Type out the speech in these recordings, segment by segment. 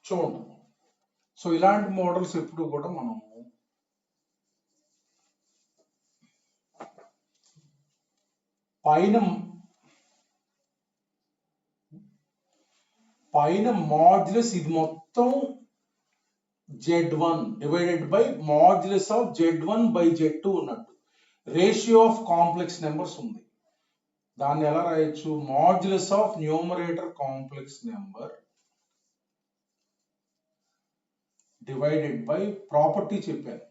చూడండి. సో ఇలాంటి మోడల్స్ ఎప్పుడు కూడా మనం పైన మాడ్యులస్ ఇది మొత్తం Z1 divided by modulus of Z1 by Z2 ఉన్నట్టు రేషియో ఆఫ్ కాంప్లెక్స్ నెంబర్స్ ఉంది. దాన్ని ఎలా రాయొచ్చు? Modulus of numerator complex number divided by property చెప్పాను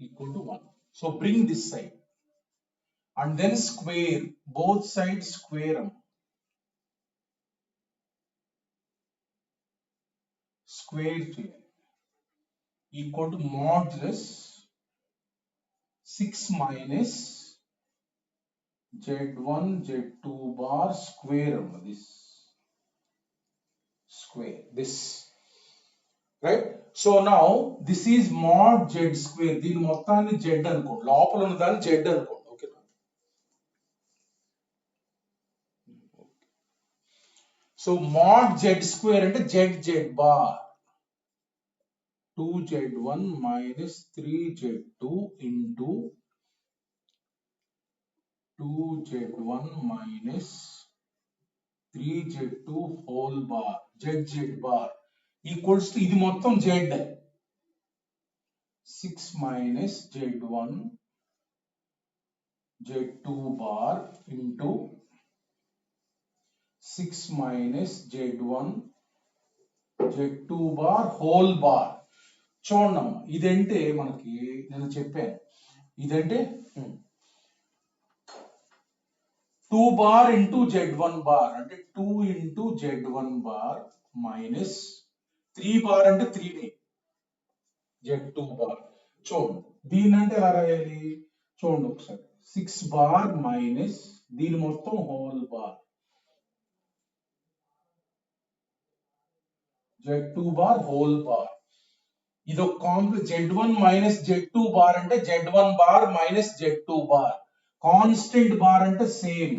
equal to 1. So bring this side and then square both sides, square them, square equal to modulus 6 minus Z1 Z2 bar square them, this square this, right? So now this is mod Z square. దీని మొత్తాన్ని Z అనుకోండి, లోపల ఉన్న దాన్ని Z అనుకోండి. So mod Z square అంటే Z bar 2Z1 minus 3Z2 into 2Z1 minus 3Z2 whole bar Z bar equals to ఇది మొత్తం Z 6 minus Z1 Z2 bar into 6 minus Z1 Z2 bar whole bar. చూడండి, ఇదంటే మనకి నేను చెప్పాను, ఇదంటే 2 bar into Z1 bar అంటే 2 into Z1 bar minus 3 bar అంటే 3 Z2 bar. చూడండి దీన్ని అంటే ఎలా రాయాలి? చూడండి ఒకసారి, 6 bar minus దీని మొత్తం whole bar Z2 bar whole bar. ఇది ఒక complex Z1 minus Z2 bar అంటే Z1 bar minus Z2 bar. Constant bar అంటే same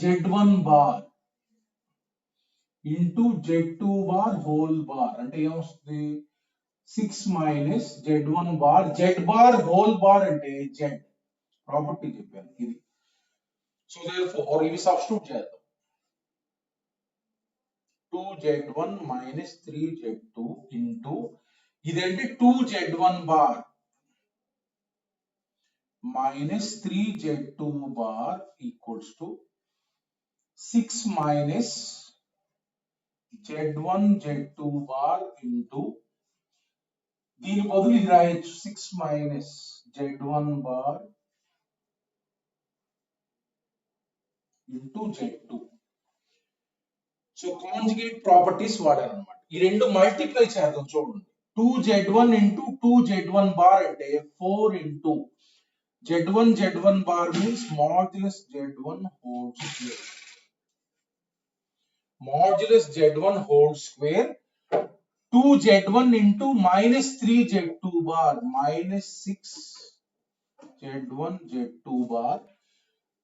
Z1 bar into Z2 bar whole bar అంటే ఏమొస్తుంది? 6 minus Z1 bar Z bar whole bar అంటే Z property చెప్పాను ఇది. So therefore ఇవి substitute చేద్దాం. 2Z1 minus 3Z2 into ఇదేంటి 2Z1 bar minus 3Z2 bar equals to 6 minus Z1 Z2 bar into దీని బదులు ఇది రాయొచ్చు 6 minus Z1 bar into Z2. So conjugate properties వాడారు అన్నమాట. ఈ రెండు మల్టిప్లై చేద్దాం. చూడండి, 2Z1 into 2Z1 bar అంటే 4 into Z1 bar means modulus Z1 whole square. Modulus Z1 whole square 2Z1 into minus 3Z2 bar minus 6Z1 Z2 bar.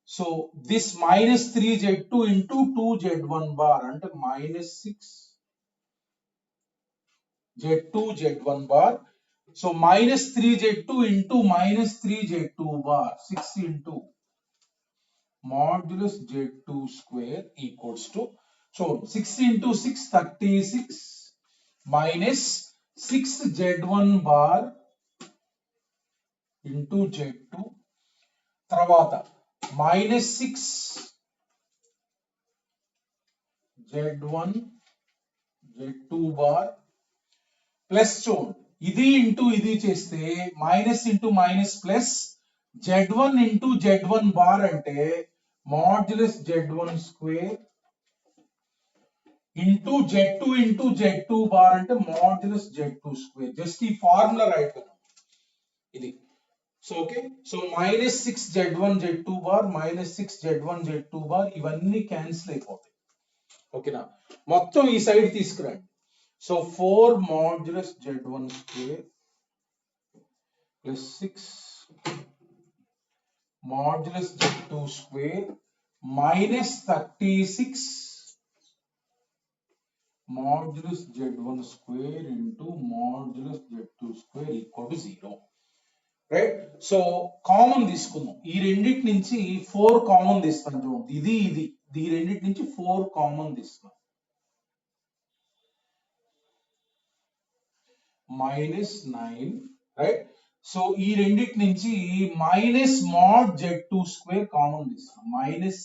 So this minus 3Z2 into 2Z1 bar and minus 6Z2 Z1 bar. So minus 3Z2 into minus 3Z2 bar 6 into modulus Z2 square equals to, so 6 into 6 36 minus 6Z1 bar into Z2 తర్వాత minus 6Z1 Z2 bar plus చూడండి ఇది into ఇది చేస్తే minus into minus plus Z1 into Z1 bar అంటే modulus Z1 square into Z2 into Z2 bar అంటే modulus Z2 square. Just ఈ formula రాయటం ఇది. So okay, so minus 6Z1 Z2 bar minus 6Z1 Z2 bar ఇవన్నీ cancel అయిపోతాయి. ఓకేనా, మొత్తం ఈ సైడ్ తీసుకురండి. So 4 modulus Z1 square plus 6 modulus Z2 square minus 36 modulus z1 square into modulus z2 square equal to 0. Right. So common తీసుకుందాం. ఈ రెండింటి నుంచి 4 కామన్ తీస్తాం చూడండి. ఇది ఈ రెండింటి నుంచి 4 కామన్ తీస్తాం. -9, రైట్. సో ఈ రెండింటి నుంచి minus mod z2 square common తీస్తాం. మైనస్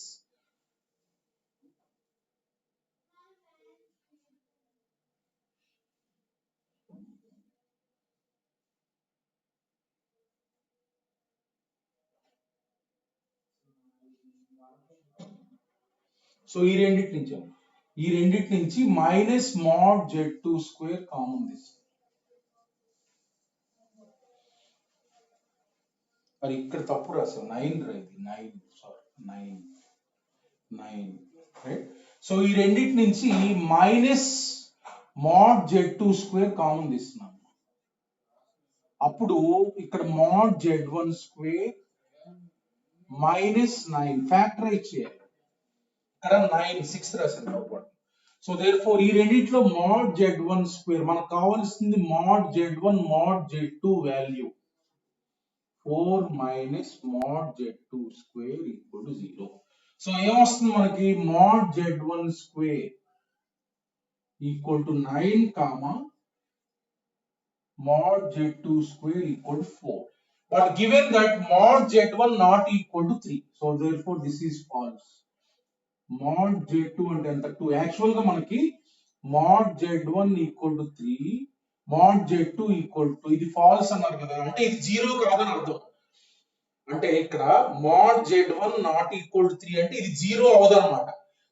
సో ఈ రెండింటి నుంచి minus mod z2 square common తీస్తాం. మరి ఇక్కడ తప్పు రాసాం. 9 రైట్. 9 రైట్. సో ఈ రెండింటి నుంచి minus mod z2 square common తీస్తున్నాం. అప్పుడు ఇక్కడ మాడ్ z1 స్క్వేర్ -9 ఫ్యాక్టరైజ్ చేయాలి. ఇక్కడ 9 6 రాసాను. సో దేర్ఫోర్ ఈ రెండిట్లో మాడ్ z1 స్క్వేర్ మనకు కావాల్సింది mod z1 mod z2 value 4 minus mod z2 square equal to 0. So ఏమొస్తుంది మనకి mod z1 square equal to 9 comma mod z2 square equal to 4. But given that mod z1 not equal to 3, so therefore this is false. Mod z2 అంటే ఎంత 2. Actual గా మనకి mod z1 equal to 3, mod z2 equal to, ఇది falls అన్నారు కదా, అంటే ఇది 0 కాదని అర్థం. అంటే ఇక్కడ mod z1 not equal to 3 అంటే ఇది 0 అవదు అన్నమాట.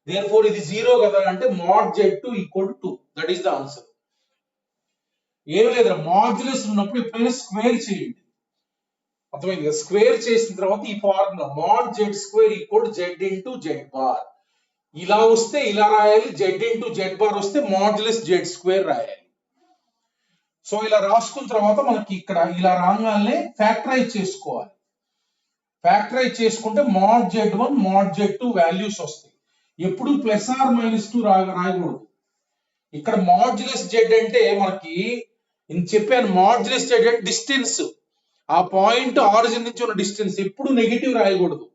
దేర్ఫోర్ ఇది 0 కదా అంటే mod z2 equal to 2. That is the answer. ఏం లేదు, మాడ్యులస్ ఉన్నప్పుడు ఎప్పుడైనా స్క్వేర్ చేయండి. అర్థమైంది కదా. స్క్వేర్ చేసిన తర్వాత ఈ formula mod z square equal to z into z bar. ఇలా వస్తే ఇలా రాయాలి, z ఇంటూ z బార్ వస్తే మాడ్యులస్ z స్క్వేర్ రాయాలి. సో ఇలా రాసుకున్న తర్వాత మనకి ఇక్కడ ఇలా రాగానే ఫ్యాక్టరైజ్ చేసుకోవాలి. ఫ్యాక్టరైజ్ చేసుకుంటే mod z1 mod z2 values వస్తాయి. ఎప్పుడు ప్లస్ ఆర్ మైనస్ 2 రాయకూడదు. ఇక్కడ మాడ్యులస్ z అంటే మనకి నేను చెప్పాను, మాడ్యులస్ z అంటే డిస్టెన్స్, ఆ పాయింట్ ఆరిజిన్ నుంచి ఉన్న డిస్టెన్స్. ఎప్పుడు నెగటివ్ రాయకూడదు.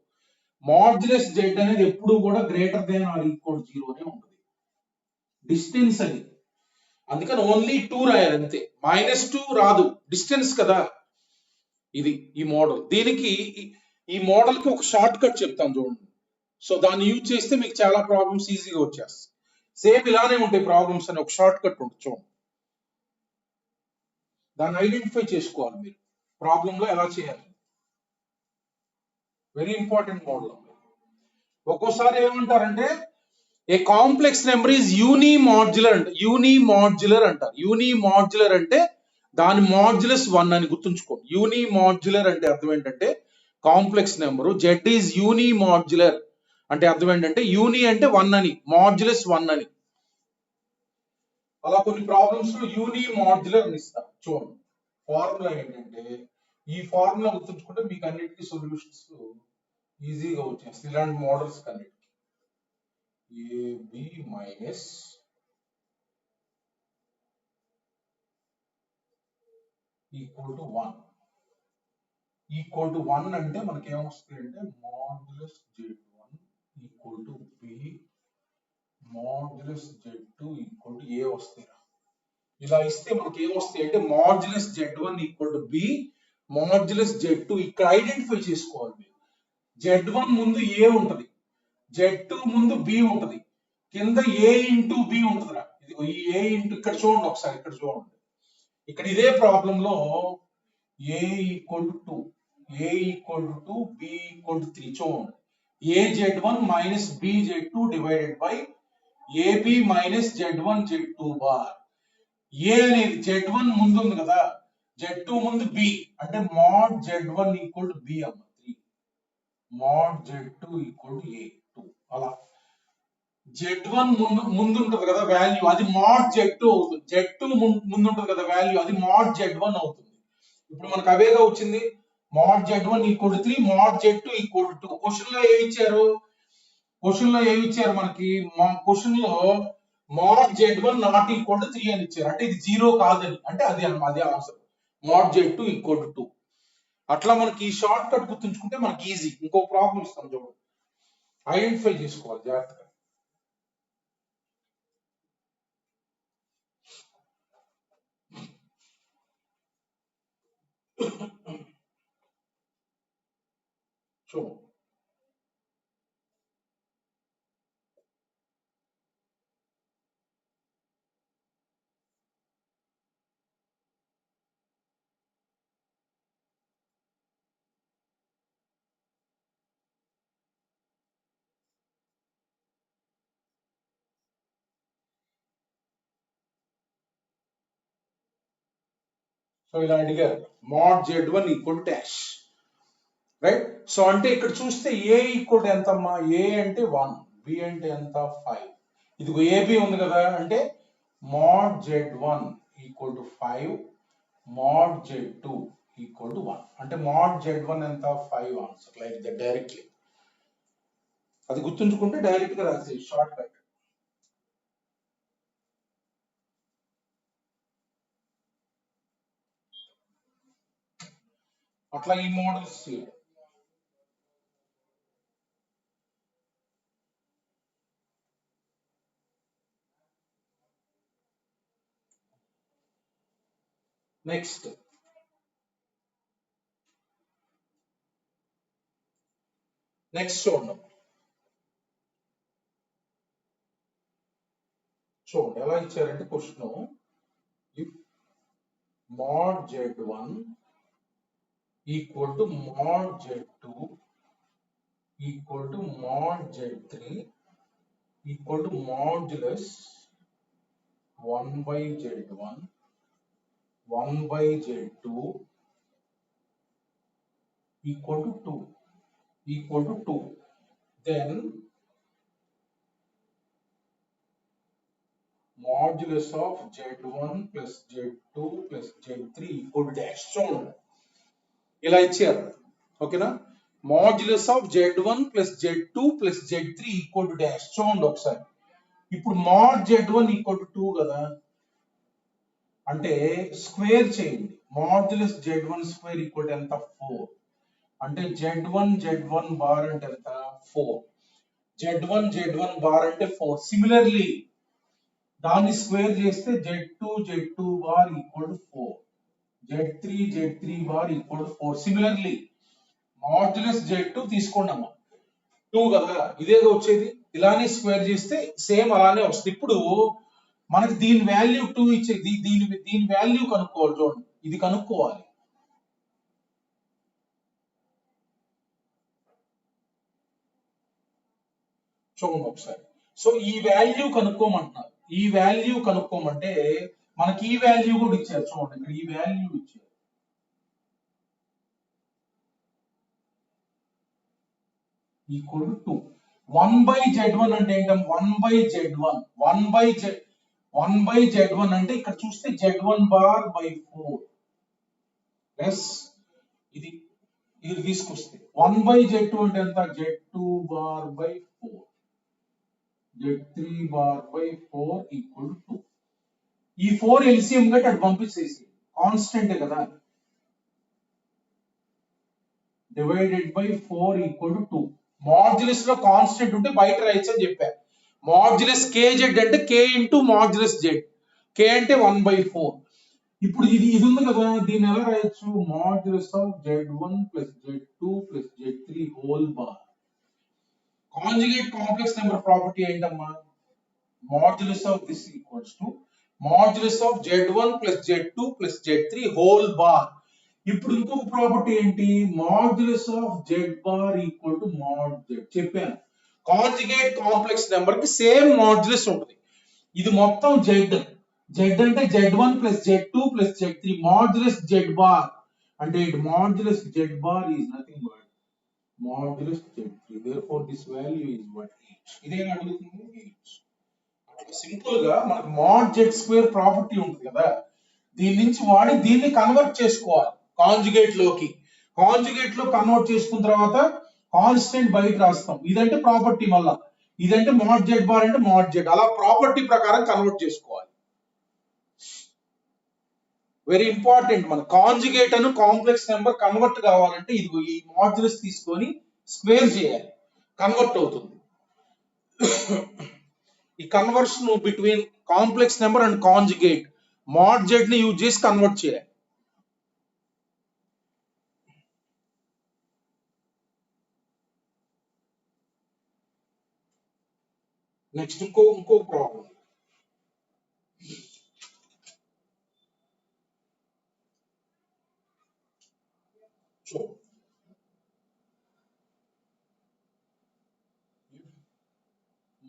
మాడ్యులస్ z అనేది ఎప్పుడు కూడా greater than or equal to 0 అనే ఉంటుంది. డిస్టెన్స్ అది, అందుకని ఓన్లీ 2 రాయాలి అంతే. -2 రాదు, డిస్టెన్స్ కదా. ఇది ఈ మోడల్. దీనికి ఈ మోడల్ కి ఒక షార్ట్ కట్ చెప్తాను చూడండి. సో దాన్ని యూజ్ చేస్తే మీకు చాలా ప్రాబ్లమ్స్ ఈజీగా వచ్చేస్తాయి. సేమ్ ఇలానే ఉంటాయి ప్రాబ్లమ్స్ అని ఒక షార్ట్ కట్ ఉంటుంది చూడండి. దాన్ని ఐడెంటిఫై చేసుకోవాలి మీరు. ప్రాబ్లంలో ఎలా చేయాలి, వెరీ ఇంపార్టెంట్ మోడల్. ఒక్కోసారి ఏమంటారంటే ఏ కాంప్లెక్స్ నెంబర్ ఈజ్ యూనిమాడ్యులర్ అంట. యూనిమాడ్యులర్ అంటారు. యూనిమాడ్యులర్ అంటే దాని మాడ్యులస్ 1 అని గుర్తుంచుకోండి. యూనిమాడ్యులర్ అంటే అర్థం ఏంటంటే కాంప్లెక్స్ నెంబరు z ఈజ్ యూనిమాడ్యులర్ అంటే అర్థం ఏంటంటే యూని అంటే 1 అని, మాడ్యులస్ 1 అని. అలా కొన్ని ప్రాబ్లమ్స్ లో యూనిమాడ్యులర్ అని ఇస్తారు. చూడండి ఫార్ములా ఏంటంటే, ఈ ఫార్ములా గుర్తుంచుకుంటే మీకు అన్నిటికీ సొల్యూషన్స్ ఈజీగా వచ్చేస్తాయి. ఇలాంటి మోడల్స్ అన్నిటికీ AB minus equal to 1. Equal to 1 అంటే మనకి ఏమొస్తుంది అంటే modulus z1 equal to b modulus z2 equal to a వస్తాయి. ఇలా ఇస్తే మనకి ఏమొస్తాయి అంటే modulus z1 equal to b modulus z2. ఇక్కడ ఐడెంటిఫై చేసుకోవాలి మీరు. z1 ముందు a ఉంటది, z2 ముందు b ఉంటది, కింద a ఇంటూ b ఉంటదిరా. ఇది ఈ a ఇంటూ, ఇక్కడ చూడండి ఒకసారి, ఇక్కడ చూడండి. ఇక్కడ ఇదే ప్రాబ్లం లో a equal to 2, a equal to 2, b equal to 3. చూడండి a z1 minus b z2 divided by ab minus z1 z2 bar. a అనేది z1 ముందు ఉంది కదా, z2 ముందు b అంటే mod z1 equal to b అమ్మ 3, mod z2 equal to a 2. అలా z1 ముందు ఉంటుంది కదా వాల్యూ, అది mod z2 అవుతుంది. z2 ముందు ఉంటుంది కదా వాల్యూ, అది mod z1 అవుతుంది. ఇప్పుడు మనకు అవేగా వచ్చింది. mod z1 equal to 3, mod z2 equal to 2. Question లో ఏమి ఇచ్చారు మనకి? క్వశ్చన్ లో mod z1 not equal to 3 అని ఇచ్చారు, అంటే ఇది 0 కాదని, అంటే అది అదే answer. mod z2 equal to 2. అట్లా మనకి ఈ షార్ట్ కట్ గుర్తుంచుకుంటే మనకి ఈజీ. ఇంకో ప్రాబ్లం ఇస్తాం చూడండి, ఐడెంటిఫై చేసుకోవాలి జాగ్రత్తగా. చూడండి, సో ఇలా అడిగారు mod z1 equal to dash, right. So అంటే ఇక్కడ చూస్తే ఏ ఈక్వల్ టు ఎంత అమ్మా, ఏ అంటే 1, బి అంటే ఎంత 5, ఇదిగో ఏబి ఉంది కదా, అంటే mod z1 equal to 5, mod z2 equal to 1, అంటే mod z1 ఎంత 5 ఆన్సర్, లైక్ దట్ డైరెక్ట్లీ. అది గుర్తుంచుకుంటే డైరెక్ట్ గా రాసేది షార్ట్ కట్. అట్లా ఈ మోడల్స్ చేయడం. నెక్స్ట్ చూడండి, చూడండి ఎలా ఇచ్చారంటే question, mod z1 equal to mod z2 equal to mod z3 equal to modulus 1 by z1 1 by z2 equal to 2, then modulus of z1 plus z2 plus z3 equal to dash. చూడండి ఇలా ఇచ్చారు, ఓకేనా. modulus of z1 plus z2 plus z3 equal to dash. చూడండి ఒకసారి, ఇప్పుడు mod z1 equal to 2 కదా, అంటే square చేయండి. modulus z1 square equal to ఎంత 4, అంటే z1 బార్ అంటే ఎంత 4, z1 బార్ అంటే 4. సిమిలర్లీ దాన్ని స్క్వేర్ చేస్తే z2 bar equal to 4, z3 bar equal to 4. Similarly modulus z2 తీసుకోండి అమ్మా, 2 కదా, ఇదేగా వచ్చేది, ఇలానే స్క్వేర్ చేస్తే సేమ్ అలానే వస్తుంది. ఇప్పుడు మనకి దీని వాల్యూ 2 ఇచ్చేది, దీని వాల్యూ కనుక్కోవాలి. చూడండి ఇది కనుక్కోవాలి, చూడండి ఒకసారి. సో ఈ వాల్యూ కనుక్కోమంటున్నారు, ఈ వాల్యూ కనుక్కోమంటే మనకి ఈ వాల్యూ కూడా ఇచ్చారు. చూడండి ఇక్కడ ఈ వాల్యూ ఇచ్చారు, ఈక్వల్ టు 2. 1 by z1 అంటే ఏంటంటే 1 by z1 1 by z1 అంటే ఇక్కడ చూస్తే z1 బార్ బై 4 ప్లస్ ఇది తీసుకొస్తే 1 by z2 అంటే ఎంత, z2 bar by 4, z3 bar by 4 equal to 2. ఈ 4 ఎల్సిఎం గట్టి అటు పంపించేసి, కాన్స్టెంట్ కదా, divided by 4 equal to 2. Modulus లో కాన్స్టెంట్ ఉంటే బయట రాయొచ్చు అని చెప్పారు. మాడ్యులస్ kz అంటే k into modulus z, k అంటే 1 by 4. ఇప్పుడు ఇది ఉంది కదా, దీన్ని ఎలా రాయొచ్చు, modulus of z1 plus z2 plus z3 whole bar. Conjugate complex number property ఏంటమ్మా, modulus of this equals to modulus of z1 plus z2 plus z3 whole bar. ఇప్పుడు ఇంకొక ప్రాపర్టీ ఏంటి, modulus of z bar equal to mod z. చెప్పాను conjugate complex number కి same modulus ఉంటుంది. ఇది మొత్తం z అంటే z1 plus z2 plus z3 modulus z bar అంటే modulus z bar is nothing but modulus z3. therefore this value is what 8. ఇదేనా అడుగుతుంది 8. Simple గా మనకు mod z స్క్వేర్ ప్రాపర్టీ ఉంటుంది కదా, దీని నుంచి వాడి దీన్ని కన్వర్ట్ చేసుకోవాలి కాంజుగేట్ లోకి. కాంజుగేట్ లో కన్వర్ట్ చేసుకున్న తర్వాత కాన్స్టెంట్ బయట రాస్తాం, ఇదంటే ప్రాపర్టీ. మళ్ళా ఇదంటే mod z bar అంటే mod z, అలా ప్రాపర్టీ ప్రకారం కన్వర్ట్ చేసుకోవాలి. వెరీ ఇంపార్టెంట్, మన కాంజుగేట్ అను కాంప్లెక్స్ నెంబర్ కన్వర్ట్ కావాలంటే ఇదిగో ఈ మాడ్యులస్ తీసుకొని స్క్వేర్ చేయాలి, కన్వర్ట్ అవుతుంది. ఈ conversion between complex number and conjugate mod z ని యూజ్ చేసి కన్వర్ట్ చేయాలి. నెక్స్ట్ ఇంకో problem. So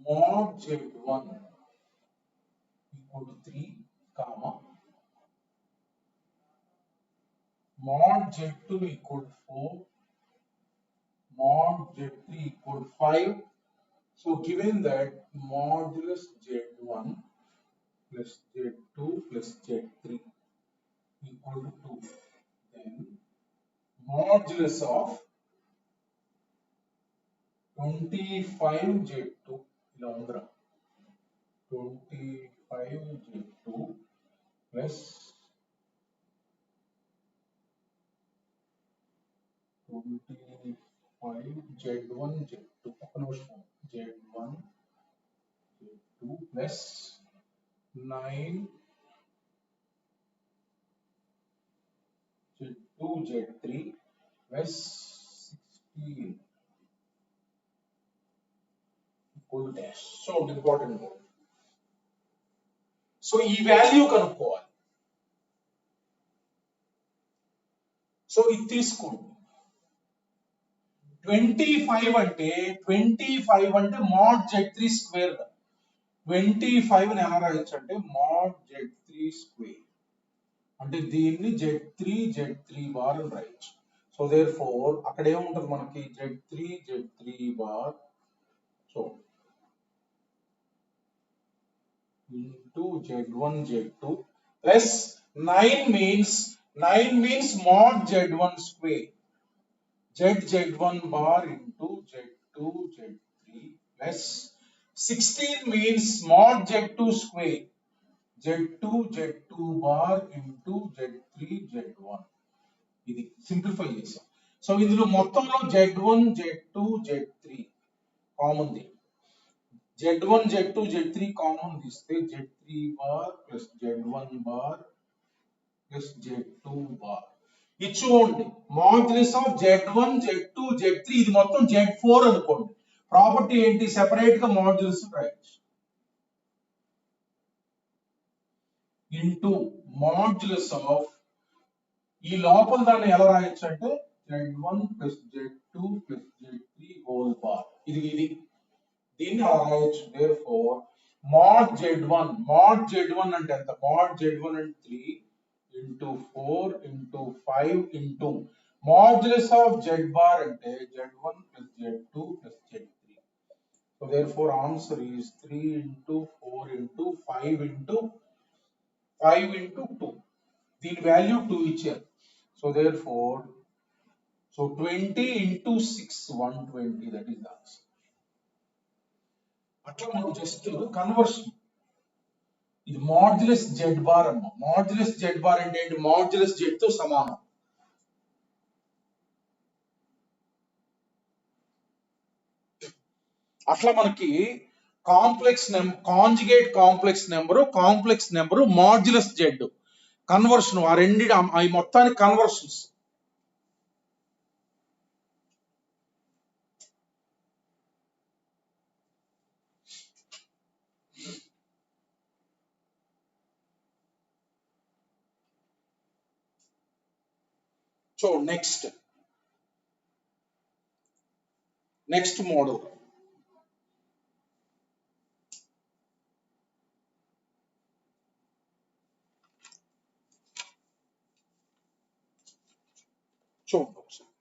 mod z1 equal to 3, comma mod z2 equal to 4, mod z3 equal to 5. So given that modulus z1 plus z2 plus z3 equal to 2, then modulus of 25 z2 ఇలా ఉందిరా, 25 z2 plus 25 z1 z2 ఒక నిమిషం, z1 z2 plus 9 z2 z3 plus 16 equal to dash. So important word. So ఈ value కనుక్కోవాలి. So ఇది తీసుకోండి, 25 అంటే mod z3 square. 25 ని ఎలా రాయొచ్చు అంటే mod z3 స్క్వేర్ అంటే దీన్ని z3 బార్ అని రాయొచ్చు. సో దేర్ ఫోర్ అక్కడ ఏముంటుంది మనకి z3 bar, so into z1 z2 plus 9 means mod z1 square, z1 bar into z2 z3 plus 16 means mod z2 square, z2 bar into z3 z1. ఇది simplify చేసాం. So ఇందులో మొత్తంలో z1 z2 z3 common the, z1 z2 z3 common తీస్తే z3 bar plus z1 bar plus z2 bar. ఇది చూడండి modulus of z1 z2 z3, ఇది మొత్తం z4 అనుకోండి. ప్రాపర్టీ ఏంటి, సెపరేట్ గా మాడ్యులస్ రాయొచ్చు. ఇంటూ మాడ్యులస్ ఆఫ్ ఈ లోపల దాన్ని ఎలా రాయొచ్చు అంటే z1 plus z2 plus z3 whole bar. ఇది దీన్ని అలా రాయొచ్చు. therefore mod z1 అంటే ఎంత, mod z1 అంటే 3 into 4 into 5 into modulus of z bar అంటే z1 plus z2 plus z3. so therefore answer is 3 into 4 into 5 into 2. దీని value 2 ఇచ్చారు. so therefore 20 into 6 120, that is the answer. అట్లా మనం just conversion, ఇది modulus Z bar అమ్మ. Modulus Z bar అంటే ఏంటి, modulus Z తో సమానం. అట్లా మనకి conjugate complex number modulus Z conversion, ఆ రెండు అవి మొత్తానికి కన్వర్షన్స్. So next model. చూడండి ఒకసారి.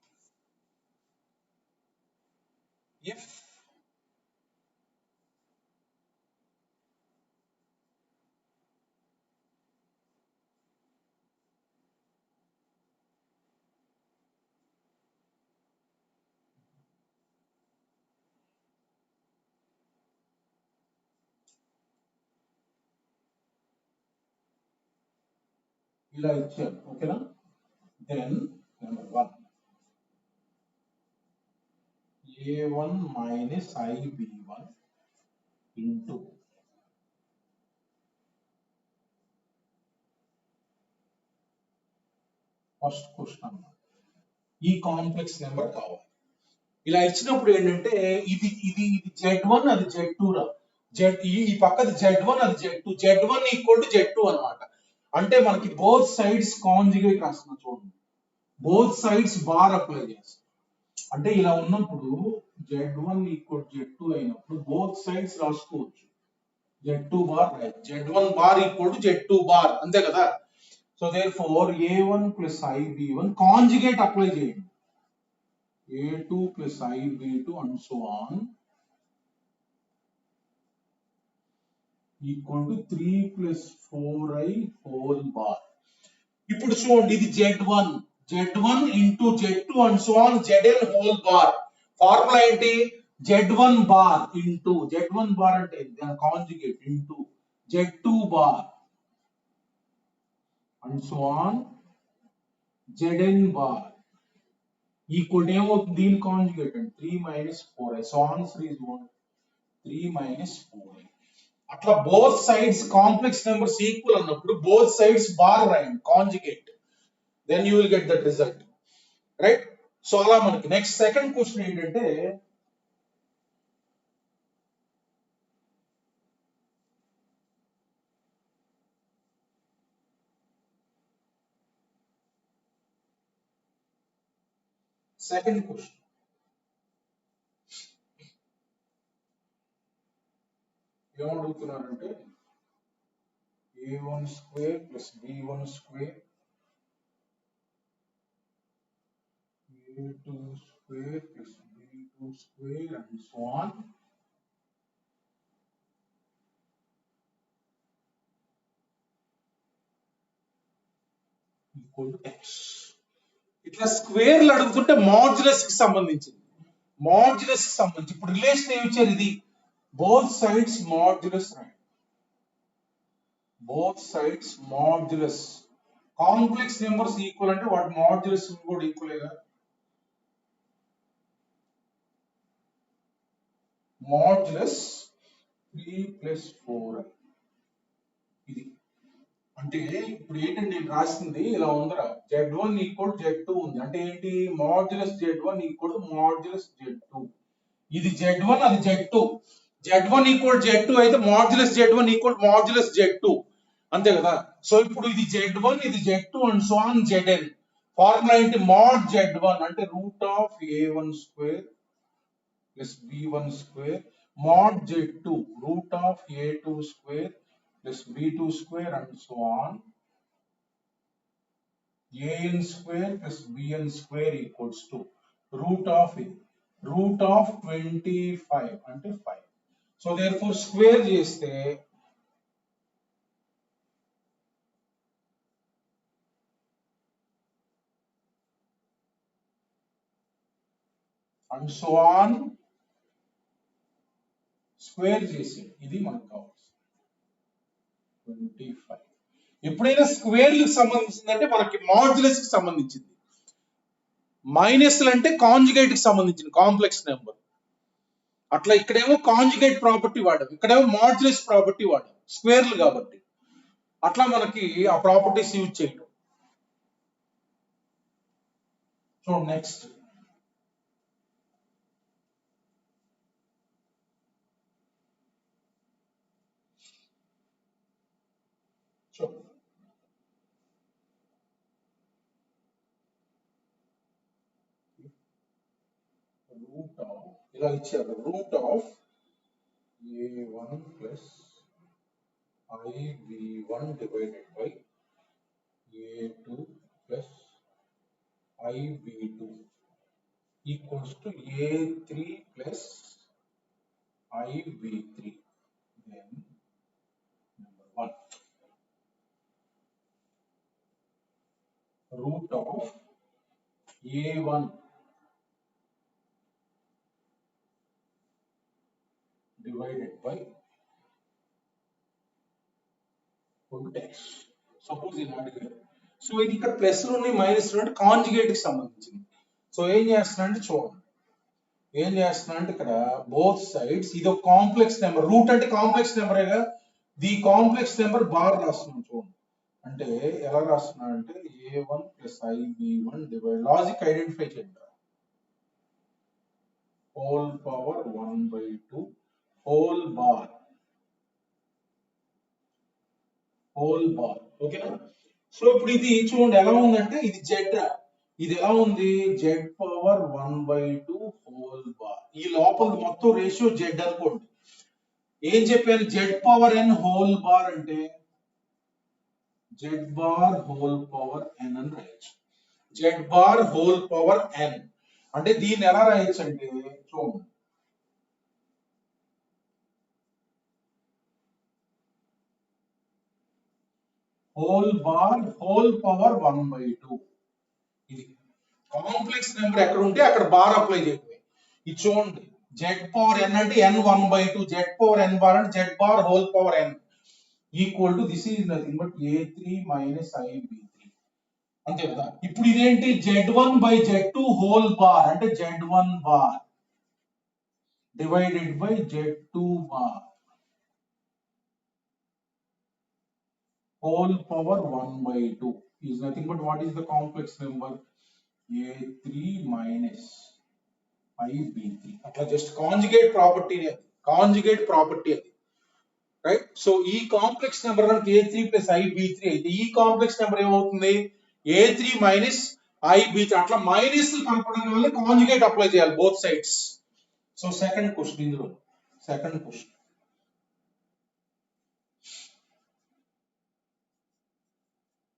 if ఇలా ఇచ్చారు ఓకేనా. Then number 1 a1 minus ib1 into first question ఈ కాంప్లెక్స్ నెంబర్ కావాలి. ఇలా ఇచ్చినప్పుడు ఏంటంటే ఇది ఇది ఇది z1 అది z2 రా. ఈ పక్కది z1 అది z2, z1 equal to z2 అన్నమాట. అంటే మనకి బోత్ సైడ్స్ కాంజుగేట్ రాస్తున్నా చూడండి, బోత్ సైడ్స్ బార్ అప్లై చేస్తాం. అంటే ఇలా ఉన్నప్పుడు z1 ఈక్వల్ z2 అయినప్పుడు బోత్ సైడ్స్ రాసుకోవచ్చు. z2 bar right, z1 bar equal to z2 bar, అంతే కదా. So therefore a1 plus ib1 conjugate apply చేయండి, a2 plus ib2 and so on equal to 3 plus 4i whole bar. ఇప్పుడు చూడండి ఇది z1, z1 into z2 and so on zn whole bar. Formula ఏంటి, z1 bar into z1 bar అంటే దాని conjugate into z2 bar and so on zn bar equal to ఏమవుతుంది, దీని conjugate అంటే 3 minus 4i. So answer is 3 minus 4i. అట్లా both sides complex numbers equal అన్నప్పుడు both sides bar రాయండి conjugate, then you will get that result right. So అలా మనకి next second question ఏంటంటే second question ఏమడుగుతున్నారంటే a1 square plus b1 square a2 square plus b2 square and so on equal to x. ఇట్లా స్క్వేర్లు అడుగుతుంటే modulus కి సంబంధించింది, modulus కి సంబంధించి ఇప్పుడు రిలేషన్ ఏమి ఇచ్చారు, ఇది బోత్ సైడ్స్ మాడ్యులస్ రాయండి, both sides modulus. Complex numbers equal అంటే వాటి మాడ్యులస్ కూడా ఈక్వలేగా, మాడ్యులస్ 3 plus 4i. ఇది అంటే ఇప్పుడు ఏంటంటే నేను రాసింది ఇలా ఉందరా, z1 ఈక్వల్ z2 ఉంది అంటే ఏంటి, modulus z1 equal modulus z2. ఇది z1 అది z2, z1 ఈక్వల్ z2 అయితే modulus z1 equal modulus z2, అంతే కదా. సో ఇప్పుడు ఇది z1 ఇది z2 and so on zn. Formula ఏంటి, మాడ్ z1 అంటే root of a1 square plus b1 square mod z2 root of a2 square plus b2 square and so on an square plus bn square equals to root of 25 అంటే 5. so therefore square చేస్తే and so on square చేసి ఇది మనకు కావాల్సింది 25. ఎప్పుడైనా స్క్వేర్లకు సంబంధించిందంటే మనకి modulus కి సంబంధించింది, మైనస్ అంటే కాంజుగేట్ కి సంబంధించిన కాంప్లెక్స్ నెంబర్. అట్లా ఇక్కడేమో కాంజుగేట్ ప్రాపర్టీ వాడాం, ఇక్కడేమో మాడ్యులస్ ప్రాపర్టీ వాడాం స్క్వేర్లు కాబట్టి, అట్లా మనకి ఆ ప్రాపర్టీస్ యూజ్ చేయడం. సో నెక్స్ట్ రూట్ ఆఫ్ ఇలా ఇచ్చారు, root of a1 plus ib1 divided by a2 plus ib2 equals to a3 plus ib3. Then number 1 root of a1 divided by x. Suppose in order so ఇది ఇక్కడ ప్లస్లు ఉన్నాయి మైనస్లు అంటే conjugate కి సంబంధించింది. So ఏం చేస్తున్నా అంటే చూడండి, ఏం చేస్తున్నా అంటే ఇక్కడ బోత్ సైడ్స్ ఇది ఒక కాంప్లెక్స్ నెంబర్, రూట్ అంటే కాంప్లెక్స్ నెంబరేగా, ది కాంప్లెక్స్ నెంబర్ బార్ రాస్తున్నాం చూడండి. అంటే ఎలా రాస్తున్నా అంటే a1 plus ib1 divide, logic identify చేయండి, హోల్ పవర్ 1/2 హోల్ బార్ ఓకేనా. సో ఇప్పుడు ఇది చూడండి ఎలా ఉందంటే ఇది జెడ్, ఇది ఎలా ఉంది, జెడ్ పవర్ 1/2 హోల్ బార్, ఈ లోపల మొత్తం రేషియో జెడ్ అనుకోండి. ఏం చెప్పాను, జెడ్ పవర్ ఎన్ హోల్ బార్ అంటే జెడ్ బార్ హోల్ పవర్ ఎన్ అని రాయొచ్చు. Z bar whole power n అంటే దీన్ని ఎలా రాయొచ్చు అంటే చూడండి, హోల్ బార్ హోల్ పవర్ 1/2. ఇది కాంప్లెక్స్ నెంబర్ ఎక్కడ ఉంటే అక్కడ బార్ అప్లై చేయటమే. ఇది చూడండి, జెడ్ పవర్ ఎన్ అంటే n 1/2, z power n bar అంటే z bar whole power n equal to this is nothing but a3 minus ib3, అంతే కదా. ఇప్పుడు ఇదేంటి, z1/z2 హోల్ బార్ అంటే z1 bar divided by z2 bar whole power 1/2 is nothing but what is the complex number, a3 minus ib3. అట్లా just conjugate property, conjugate property అది, right. So ఈ complex number మనకి a3 plus ib3 అయితే ఈ complex number ఏమవుతుంది, a3 minus ib3. అట్లా minus కలపడం వల్ల కాంజుగేట్ అప్లై చేయాలి both sides. So second question, ఇందులో second question,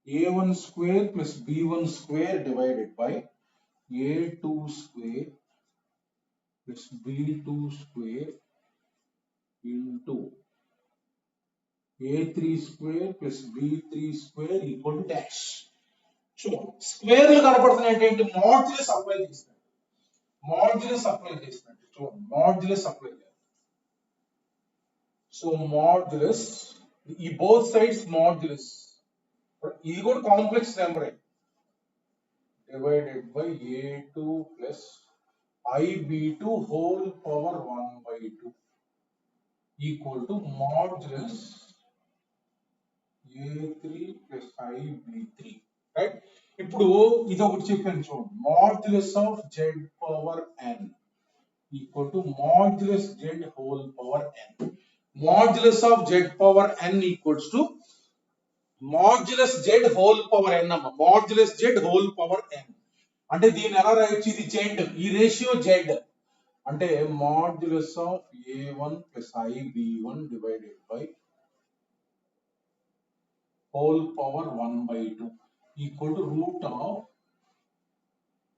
a1 square plus b1 square divided by a2 square plus b2 square into a3 square plus b3 square equal to dash. చూడండి స్క్వేర్లు కనపడుతున్నాయి అంటే modulus apply చేసినట్టు, modulus apply చేసినట్టు చూడండి, modulus apply చేయాలి. So modulus ఈ both sides modulus, ఇది కూడా complex number divided by a2 plus ib2 whole power 1/2 equal to modulus a3 plus ib3, right. ఇప్పుడు ఇది ఒకటి చెప్పాను చూడండి, modulus of z power n equal to modulus z whole power n. Modulus of z power n equals to modulus z whole power n అమ్మ, modulus z whole power n అంటే దీన్ని ఎలా రాయొచ్చు, ఇది z, ఈ రేషియో z అంటే modulus of a1 plus ib1 divided by whole power 1/2 equal to root of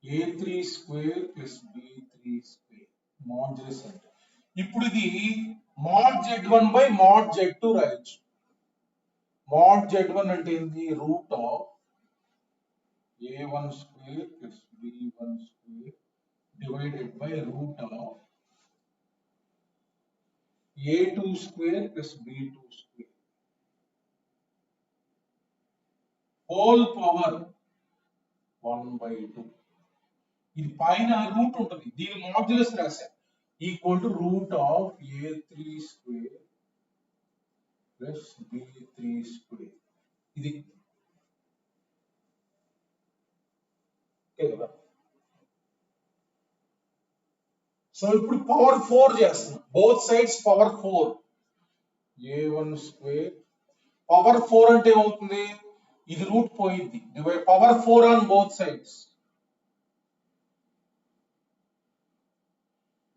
a3 square plus b3 square modulus అంటే. ఇప్పుడు ఇది mod z1 by mod z2 రాయొచ్చు. mod z1 అంటే ఏంది, root of a1 square plus b1 square divided by root of a2 square plus b2 square whole power 1/2. ఇది పైన root ఉంటుంది, దీని మాడ్యులస్ రాశా, equal to root of a3 square plus b3 square. ఇది కదా. So ఇప్పుడు పవర్ 4 చేస్తున్నాం, both sides power 4, a1 square power 4 అంటే ఏమవుతుంది, ఇది రూట్ పోయింది, divide power 4 on both sides,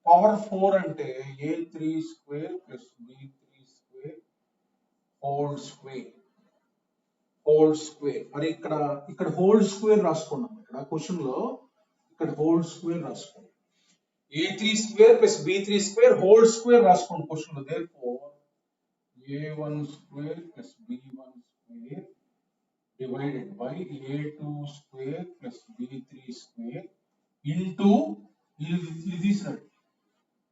power 4 అంటే a3 square plus b3 square whole square, whole square. మరి ఇక్కడ హోల్ స్క్వేర్ రాసుకున్నాం, ఇక్కడ క్వశ్చన్ లో ఇక్కడ హోల్ స్క్వేర్ రాసుకోండి, a3 square plus b3 square whole square రాసుకోండి క్వశ్చన్ లో. therefore a1 square plus b1 square divided by a2 square plus b3 square into ఇది తీసినట్టు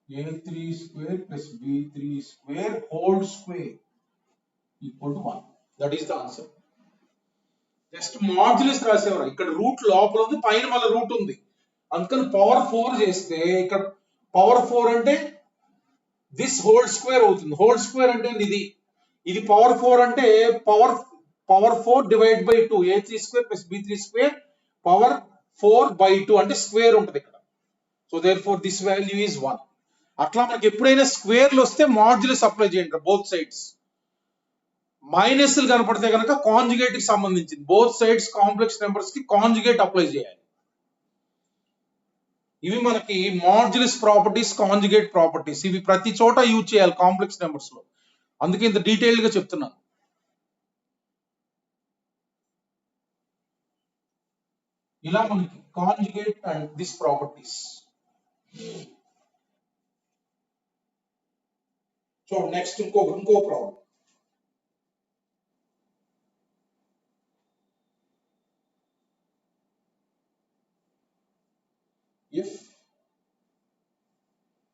a3 square plus b3 square whole square equal to 1. That is the answer. Just modulus రాసేవారు. ఇక్కడ route లోపల ఉంది, పైన మళ్ళీ route ఉంది. అందుకని పవర్ 4 చేస్తే ఇక్కడ పవర్ 4 అంటే దిస్ హోల్ స్క్వేర్ అవుతుంది. హోల్ స్క్వేర్ అంటే ఇది పవర్ 4 అంటే power 4 divide by 2 a3 square plus b3 square power 4/2 అంటే స్క్వేర్ ఉంటుంది ఇక్కడ. So therefore this value is 1. అట్లా మనకి ఎప్పుడైనా స్క్వేర్లు వస్తే మాడ్యులస్ అప్లై చేయండి బోత్ సైడ్స్. మైనస్ కనపడితే కనుక కాంజుగేట్ కి సంబంధించింది. బోత్ సైడ్స్ కాంప్లెక్స్ నెంబర్స్ కి కాంజుగేట్ అప్లై చేయాలి. ఇవి మనకి మాడ్యులస్ ప్రాపర్టీస్, కాంజుగేట్ ప్రాపర్టీస్. ఇవి ప్రతి చోట యూజ్ చేయాలి కాంప్లెక్స్ నెంబర్స్ లో. అందుకే ఇంత డీటెయిల్డ్ గా చెప్తున్నాను. ఇలా మనకి conjugate and this properties. So next ఇంకో problem. If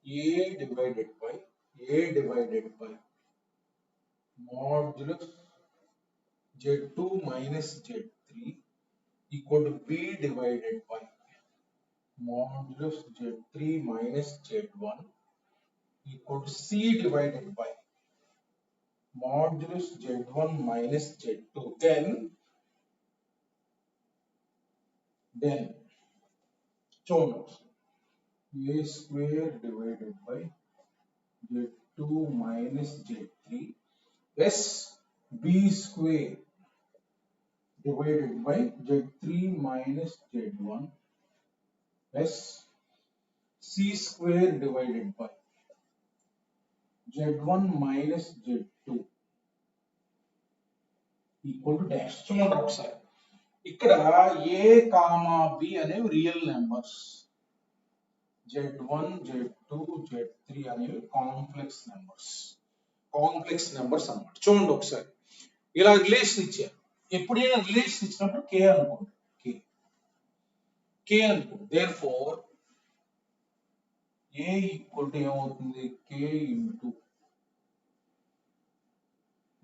a divided by modulus z2 minus z3 equal to b divided by modulus z3 minus z1 equal to c divided by modulus z1 minus z2, then చూడండి, a square divided by z2 minus z3 plus b square divided by z3 minus z1 plus c square divided by z1 minus z2 equal to dash. చూడండి ఒకసారి, ఇక్కడ a comma b అనేవి real numbers, z1 z2 z3 అనేవి complex numbers అన్నమాట. చూడండి ఒకసారి, ఇలా relation ఇచ్చారు. ఎప్పుడైనా రిలేషన్ ఇచ్చినప్పుడు k అనుకోండి, k అనుకోండి. Therefore a equal to ఏమవుతుంది, k ఇంటూ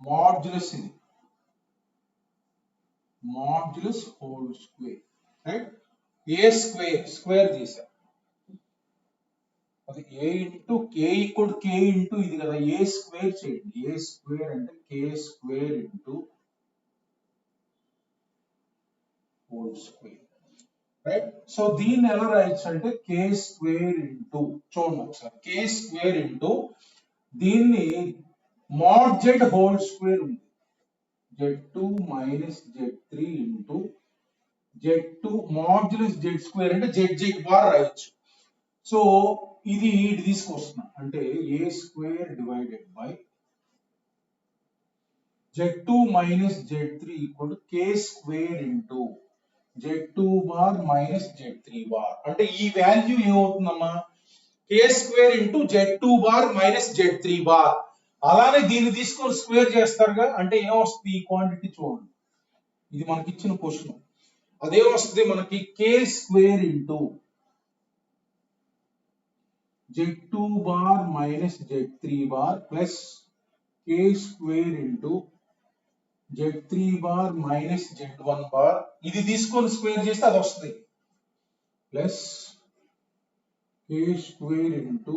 మాడ్యులస్, ఇది modulus whole square, right? a square తీసాం, అది a into k equal to k into ఇది కదా, a స్క్వేర్ చేయండి. a స్క్వేర్ అంటే k square into whole square, right? So దీన్ని ఎలా రాయొచ్చు అంటే k స్క్వేర్ ఇంటూ, చూడండి ఒకసారి, k స్క్వేర్ ఇంటూ దీన్ని mod z హోల్ స్క్వేర్ ఉంది, z2 minus z3 into z2 modulus z square అంటే z బార్ రాయొచ్చు. సో ఇది తీసుకొస్తున్నా అంటే a square divided by z2 minus z3 equal to k square into z2 bar minus z3 bar. అంటే ఈ value ఏమవుతుందమ్మా, k square into z2 bar minus z3 bar. అలానే దీన్ని తీసుకొని స్క్వేర్ చేస్తారుగా, అంటే ఏమొస్తుంది, ఈ క్వాంటిటీ చూడండి, ఇది మనకి ఇచ్చిన క్వశ్చన్. అదేమొస్తుంది మనకి, k square into z2 bar minus z3 bar plus k square into z3 bar minus z1 bar. ఇది తీసుకొని స్క్వేర్ చేస్తే అది వస్తుంది, plus k square into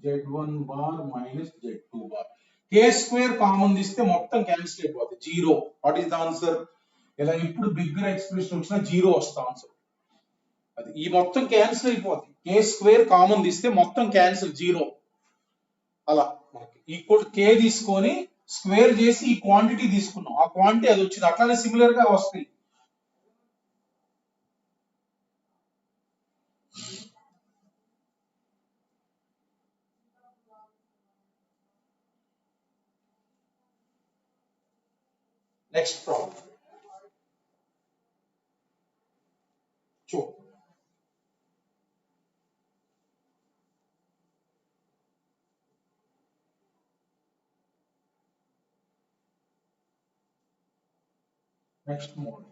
z1 bar minus z2 bar. k square common తీస్తే మొత్తం cancel అయిపోతుంది, 0. What is the answer? ఇలా ఇప్పుడు బిగ్గర్ ఎక్స్ప్రెషన్ వచ్చినా 0 వస్తుంది ఆన్సర్. అది ఈ మొత్తం క్యాన్సిల్ అయిపోతుంది, k స్క్వేర్ కామన్ తీస్తే మొత్తం క్యాన్సిల్, 0. అలా మనకి ఈక్వల్ k తీసుకొని స్క్వేర్ చేసి ఈ క్వాంటిటీ తీసుకున్నాం, ఆ క్వాంటిటీ అది వచ్చింది. అట్లానే సిమిలర్ గా వస్తాయి. నెక్స్ట్ ప్రాబ్లం చూ, నెక్స్ట్ మోడ్.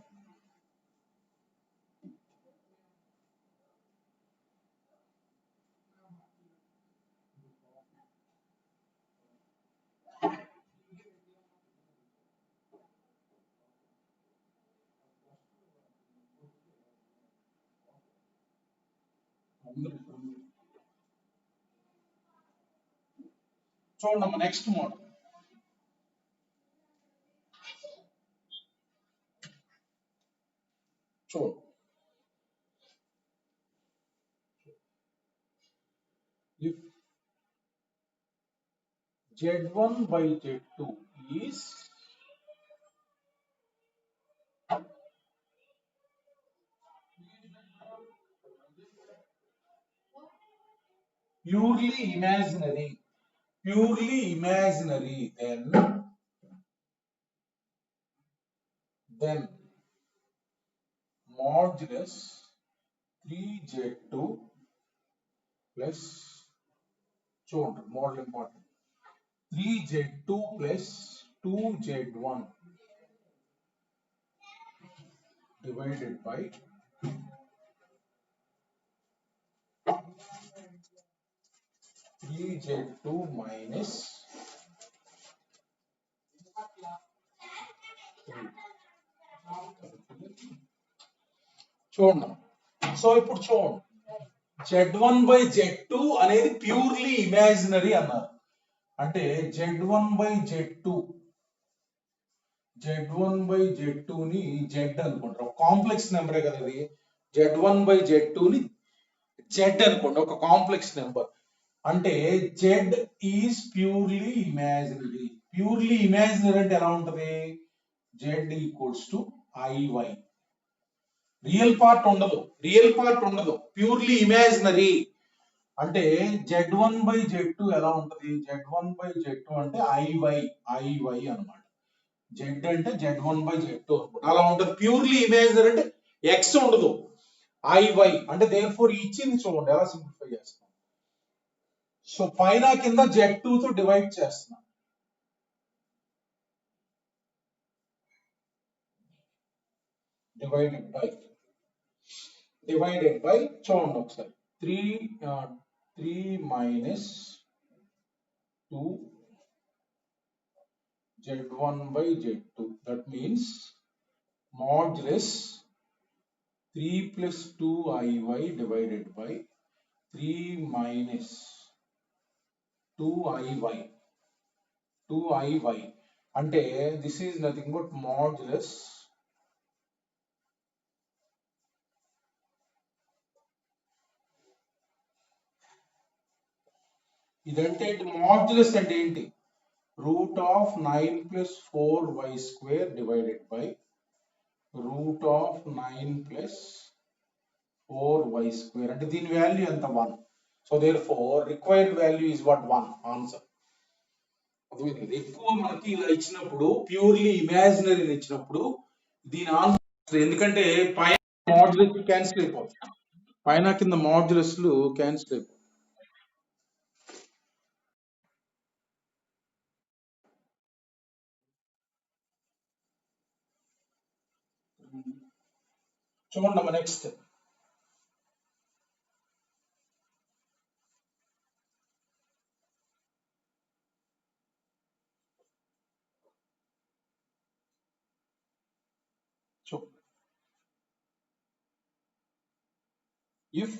చూడండి నెక్స్ట్ మోడల్. చూడండి, if Z1 by Z2 is purely imaginary, then modulus 3Z2 plus, చూడండి model important, 3Z2 plus 2Z1 divided by 3Z2 minus 3. చూడండి, సో ఇప్పుడు చూడండి, Z1 by Z2 అనేది purely imaginary అన్నారు. అంటే Z1 by Z2 ని Z అనుకుంటారు, కాంప్లెక్స్ నెంబరే కదా ఇది. Z1 by Z2 ని Z అనుకోండి, ఒక కాంప్లెక్స్ నెంబర్. అంటే Z is purely imaginary. Purely imaginary అంటే ఎలా ఉంటది? Z equals to IY. Real part ఉండదు, ప్యూర్లీ ఇమాజినరీ. అంటే Z1 by Z2 ఎలా ఉంటది? Z1 by Z2 అంటే IY అన్నమాట. Z అంటే Z1 by Z2 అలా ఉంటది. ప్యూర్లీ ఇమాజినరీ అంటే X ఉండదు, IY. అంటే దేర్ఫోర్ ఇచ్చింది చూడండి ఎలా సింప్లిఫై చేస్తాం. సో పైన కింద Z2 తో డివైడ్ చేస్తున్నాం. డివైడెడ్ బై చూడండి ఒకసారి, 3 minus 2 Z1 by Z2. That means modulus 3 plus 2 IY divided by 3 minus 2 IY. అంటే this is nothing but modulus ఇదంటే మాడ్యులస్ అంటే ఏంటి? Root of 9 plus 4y square divided by root of 9 plus 4y square. అంటే దీని value ఎంత? 1. So therefore required value is what? 1. Answer. ఎక్కువ మనకి ఇలా ఇచ్చినప్పుడు, ప్యూర్లీ ఇమాజినరీ ఇచ్చినప్పుడు దీని ఆన్సర్, ఎందుకంటే పైన మాడ్యులస్ క్యాన్సిల్ అయిపోతుంది, పైన కింద మాడ్యులస్లు క్యాన్సిల్ అయిపోతుంది. చూడండి next. If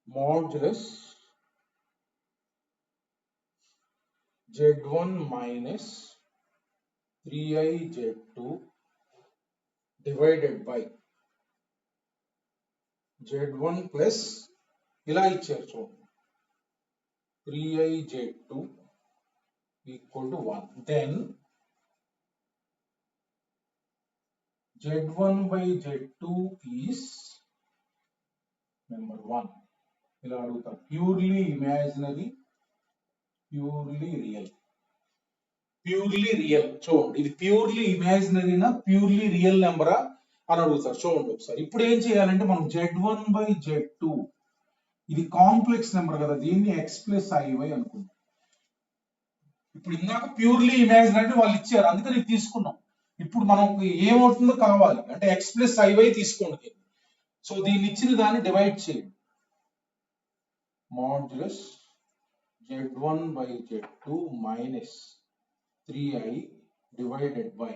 modulus Z1 minus 3i Z2 divided by Z1 plus ఇలా ఇచ్చారు చూడండి, 3i Z2 equal to 1. Then Z1 by Z2 is number 1. ఇలా అడుగుతారు. Purely imaginary, purely real. చూడండి, ఇది ప్యూర్లీ ఇమాజినరీనా ప్యూర్లీ రియల్ నెంబరా అని అడుగుతారు. చూడండి ఒకసారి. ఇప్పుడు ఏం చేయాలంటే మనం Z1 by Z2 ఇది కాంప్లెక్స్ నెంబర్ కదా, దీన్ని X plus IY అనుకుంటాం. ఇప్పుడు ఇందాక ప్యూర్లీ ఇమాజినరీ వాళ్ళు ఇచ్చారు, అందుకని ఇది తీసుకున్నాం. ఇప్పుడు మనకు ఏమవుతుందో కావాలి అంటే X plus IY తీసుకోండి. సో దీన్ని ఇచ్చిన దాన్ని డివైడ్ చేయండి. Modulus Z1 by Z2 minus 3i divided by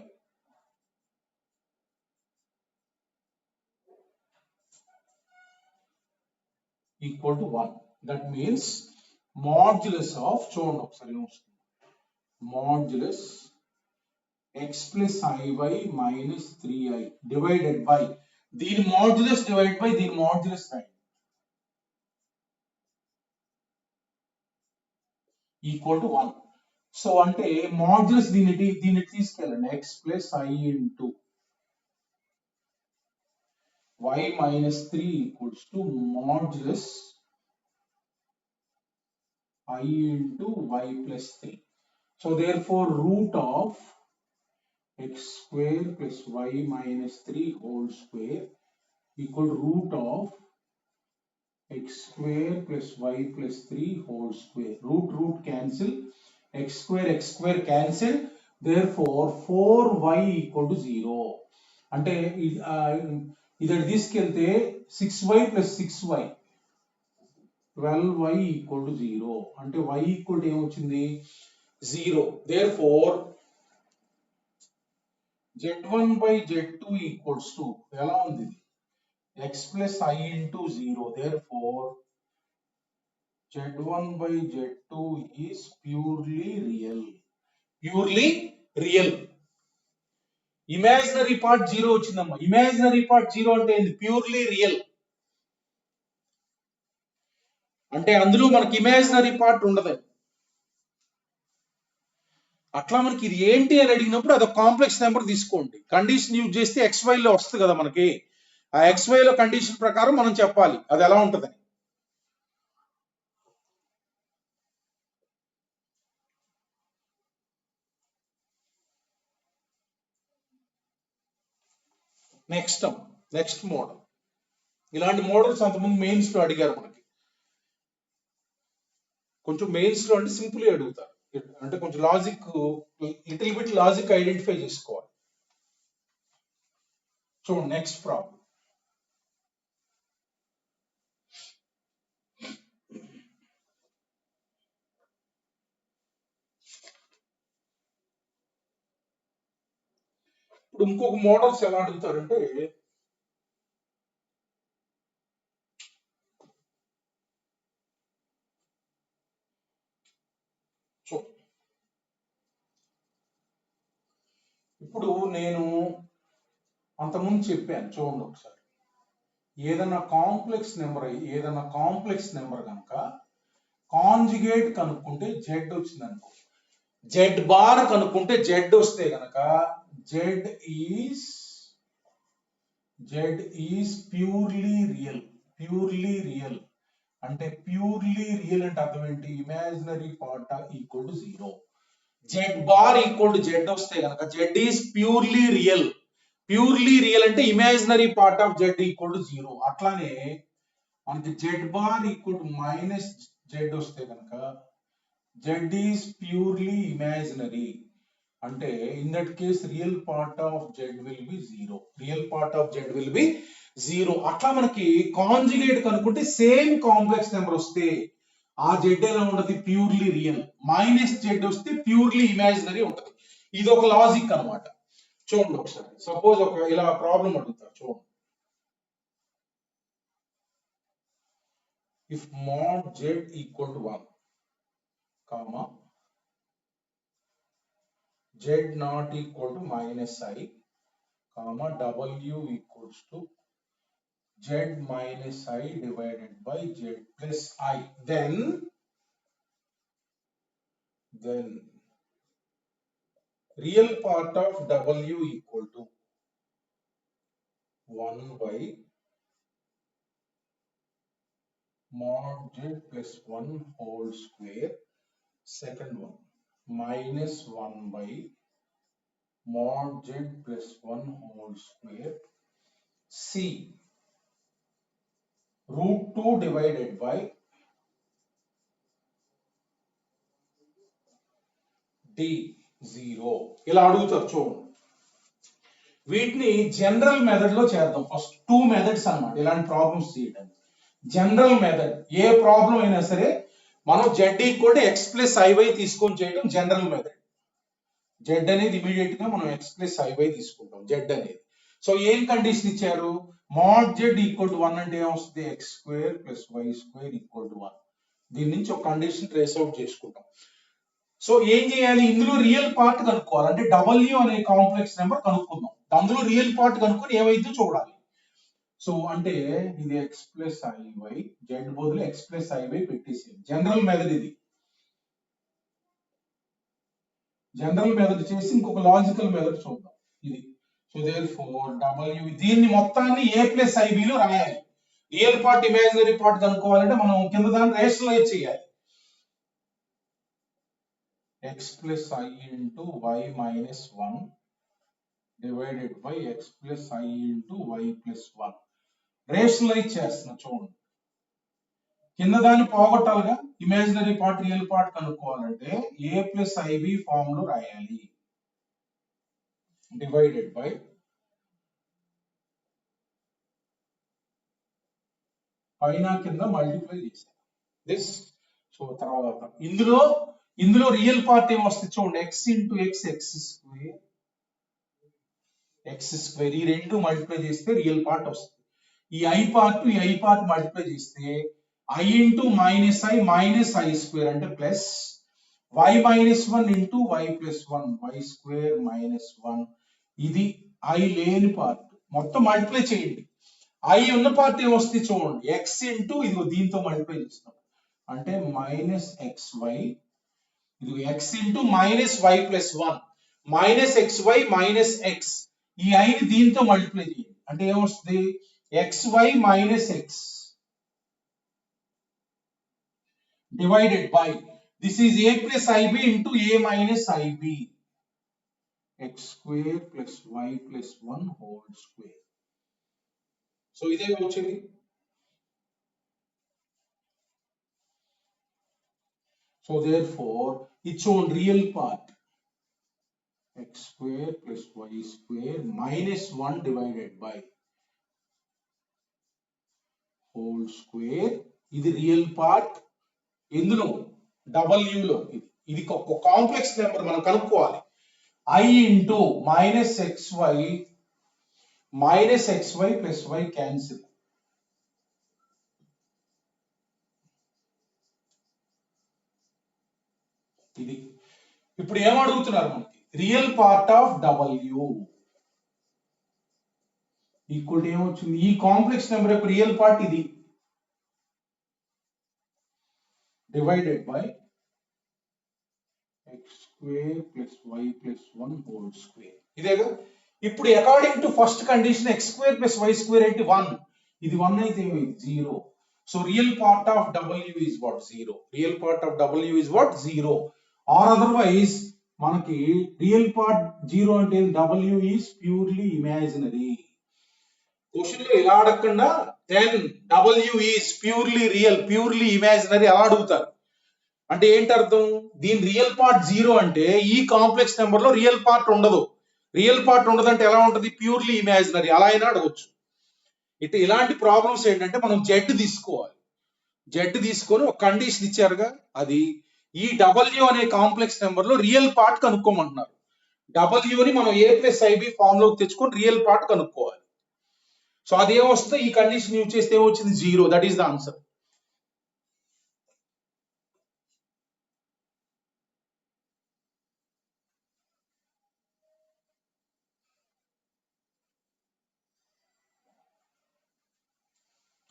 equal to 1. That means modulus of, చూడండి ఒకసారి ఏమొస్తుంది, modulus x plus iy minus 3i divided by దీని మాడ్యులస్ డివైడ్ బై దీని మాడ్యులస్ రాయండి ఈక్వల్ టు 1. సో అంటే మాడ్యులస్ దీన్ని తీసుకెళ్ళండి, x plus i into y minus 3 equals to modulus I into y plus 3. So therefore root of x square plus y minus 3 whole square equal to root of x square plus y plus 3 whole square. Root cancel, x square cancel, therefore 4y equal to 0. అంటే ఇది తీసుకెళ్తే 6y plus 6y 12y equal to 0. అంటే y equal to ఏమొచ్చింది 0. therefore z1 by z2 equals to ఎలా ఉంది x plus I into 0. therefore z1 by z2 is purely real. Imaginary part 0 వచ్చిందమ్మా. Imaginary part 0 అంటే ఏంది, ప్యూర్లీ రియల్ అంటే అందులో మనకి ఇమాజినరీ పార్ట్ ఉండదు. అట్లా మనకి ఇది ఏంటి అని అడిగినప్పుడు అదొక కాంప్లెక్స్ నెంబర్ తీసుకోండి. కండిషన్ యూజ్ చేస్తే XY లో వస్తుంది కదా మనకి, ఆ XY లో కండిషన్ ప్రకారం మనం చెప్పాలి అది ఎలా ఉంటుందని. Next model. ఇలాంటి మోడల్స్ అంతకుముందు మెయిన్స్ లో అడిగారు మనకి. కొంచెం మెయిన్స్ లో అంటే సింపుల్ అడుగుతారు, అంటే కొంచెం logic, little bit logic identify చేసుకోవాలి. చూడండి నెక్స్ట్ ప్రాబ్లం. ఇప్పుడు ఇంకొక మోడల్స్ ఎలా అడుగుతారంటే, ఇప్పుడు నేను అంతకుముందు చెప్పాను చూడండి ఒకసారి, ఏదైనా కాంప్లెక్స్ నెంబర్ కనుక కాంజుగేట్ కనుక్కుంటే జెడ్ వచ్చింది అనుకో, జెడ్ బార్ కనుక్కుంటే జెడ్ వస్తే కనుక జెడ్ ఈజ్ ప్యూర్లీ రియల్. అంటే ప్యూర్లీ రియల్ అంటే అర్థం ఏంటి, imaginary part equal to 0. Z bar equal to Z వస్తే కనుక జెడ్ ఈజ్ ప్యూర్లీ రియల్ అంటే imaginary part of Z equal to 0. అట్లానే మనకి Z bar equal to minus Z వస్తే కనుక జెడ్ ఈజ్ ప్యూర్లీ ఇమాజినరీ అంటే in that case real part of Z will be 0. అట్లా మనకి కాంజుగేట్ కనుక్కుంటే సేమ్ కాంప్లెక్స్ నెంబర్ వస్తే ఆ జెడ్ ఎలా ఉంటది, ప్యూర్లీ రియల్. మైనస్ జెడ్ వస్తే ప్యూర్లీ ఇమాజినరీ ఉంటది. ఇది ఒక లాజిక్ అన్నమాట. చూడండి ఒకసారి, సపోజ్ ఒక ఇలా ప్రాబ్లం అడుగుతారు చూడండి. If mode Z equal to 1 comma Z not equal to minus I comma W equals to z minus I divided by z plus I, then real part of W equal to 1 by mod z plus 1 whole square, second one minus 1 by mod z plus 1 whole square, C root 2 divided by D0 ఇలా అడుగుతారు చూడండి. వీటిని general method లో చేద్దాం. First 2 methods అన్నమాట ఇలాంటి problems చేయడానికి. General method, ఏ problem అయినా సరే మనం z equal to x plus iy తీసుకొని చేయడం జనరల్ మెథడ్. z అనేది ఇమీడియట్ గా మనం x ప్లస్ iy తీసుకుంటాం z అనేది. సో ఏం కండిషన్ ఇచ్చారు, mod z ఈక్వల్ టు 1 అంటే ఏమొస్తుంది x square plus y square equal to 1. దీని నుంచి ఒక కండిషన్ ట్రేస్ అవుట్ చేసుకుంటాం. సో ఏం చేయాలి, ఇందులో రియల్ పార్ట్ కనుక్కోవాలి, అంటే w అనే కాంప్లెక్స్ నెంబర్ కనుక్కుందాం. అందులో రియల్ పార్ట్ కనుక్కొని ఏమైందో చూడాలి. సో అంటే ఇది x ప్లస్ ఐవై, z బదులు x ప్లస్ ఐవై పెట్టేసి జనరల్ మెథడ్, ఇది జనరల్ మెథడ్ చేసి ఇంకొక లాజికల్ మెథడ్ చూద్దాం. ఇది సో దేర్ఫోర్ w, దీన్ని మొత్తాన్ని a ప్లస్ ఐబిలో రాయాలి. రియల్ పార్ట్ ఇమాజినరీ పార్ట్ కనుక్కోవాలంటే మనం కింద దాన్ని రేషనలైజ్ చేయాలి. x plus I into y minus 1 divided by x plus I into y plus 1. Rationalize చేస్తున్నా చూడండి. కింద దాన్ని పోగొట్టాలిగా, ఇమాజినరీ పార్ట్ రియల్ పార్ట్ కనుక్కోవాలంటే a ప్లస్ ఐబి ఫామ్ లో రాయాలి. డివైడెడ్ బై పైన కింద మల్టిప్లై చేశాను దిస్. సో తర్వాత ఇందులో రియల్ పార్ట్ ఏమొస్తుంది చూడండి, x into x x square, ఈ రెండు మల్టిప్లై చేస్తే రియల్ పార్ట్ వస్తుంది. ఈ ఐ పార్ట్ మల్టిప్లై చేస్తే i into minus i square అంటే plus y minus 1 into y plus 1 y square minus 1. ఇది ఐ లేని పార్ట్, మొత్తం మల్టిప్లై చేయండి. ఐ ఉన్న పార్ట్ ఏమొస్తుంది చూడండి, ఎక్స్ ఇంటూ ఇది దీంతో మల్టిప్లై చేస్తాం అంటే మైనస్ ఎక్స్ వై, ఇది x into minus y plus 1 minus x y minus x. ఈ ఐని దీంతో మల్టిప్లై చేయండి అంటే ఏమొస్తుంది x y minus x divided by this is a plus ib into a minus ib, x square plus y plus 1 whole square. So ఇదే వచ్చింది. So therefore ఇది చూడండి real part x square plus y square minus 1 divided by whole square. ఇది real part, ఎందులో w లో. ఇది ఒక complex number మనం కనుక్కోవాలి. I into minus x y plus y cancel. ఇది ఇప్పుడు ఏమడుగుతున్నారు మనకి, real part of w equal ఏమొచ్చింది, ఈ కాంప్లెక్స్ నెంబర్ యొక్క రియల్ పార్ట్ ఇది divided by x square plus y plus 1 whole square. ఇదేగా. ఇప్పుడు according to first condition x square plus y square అంటే 1, ఇది 1 అయితే ఏమైంది 0. So real part of w is what 0. Real part of w is what 0. Or otherwise మనకి real part 0 అంటే w is purely imaginary. Question లో ఇలా అడగకుండా then w is purely real, purely imaginary అలా అడుగుతారు. అంటే ఏంటి అర్థం, దీని రియల్ పార్ట్ 0 అంటే ఈ కాంప్లెక్స్ నెంబర్ లో రియల్ పార్ట్ ఉండదు. రియల్ పార్ట్ ఉండదంటే ఎలా ఉంటుంది, ప్యూర్లీ ఇమాజినరీ, అలా అయినా అడగొచ్చు. ఇలాంటి ప్రాబ్లమ్స్ ఏంటంటే మనం జెడ్ తీసుకోవాలి. జెడ్ తీసుకొని ఒక కండిషన్ ఇచ్చారుగా, అది ఈ w అనే కాంప్లెక్స్ నెంబర్ లో రియల్ పార్ట్ కనుక్కోమంటున్నారు. w ని మనం a ప్లస్ ఐబి ఫామ్ లోకి తెచ్చుకొని రియల్ పార్ట్ కనుక్కోవాలి. సో అదేమొస్తే ఈ కండిషన్ యూజ్ చేస్తే ఏమొచ్చింది 0. That is the answer.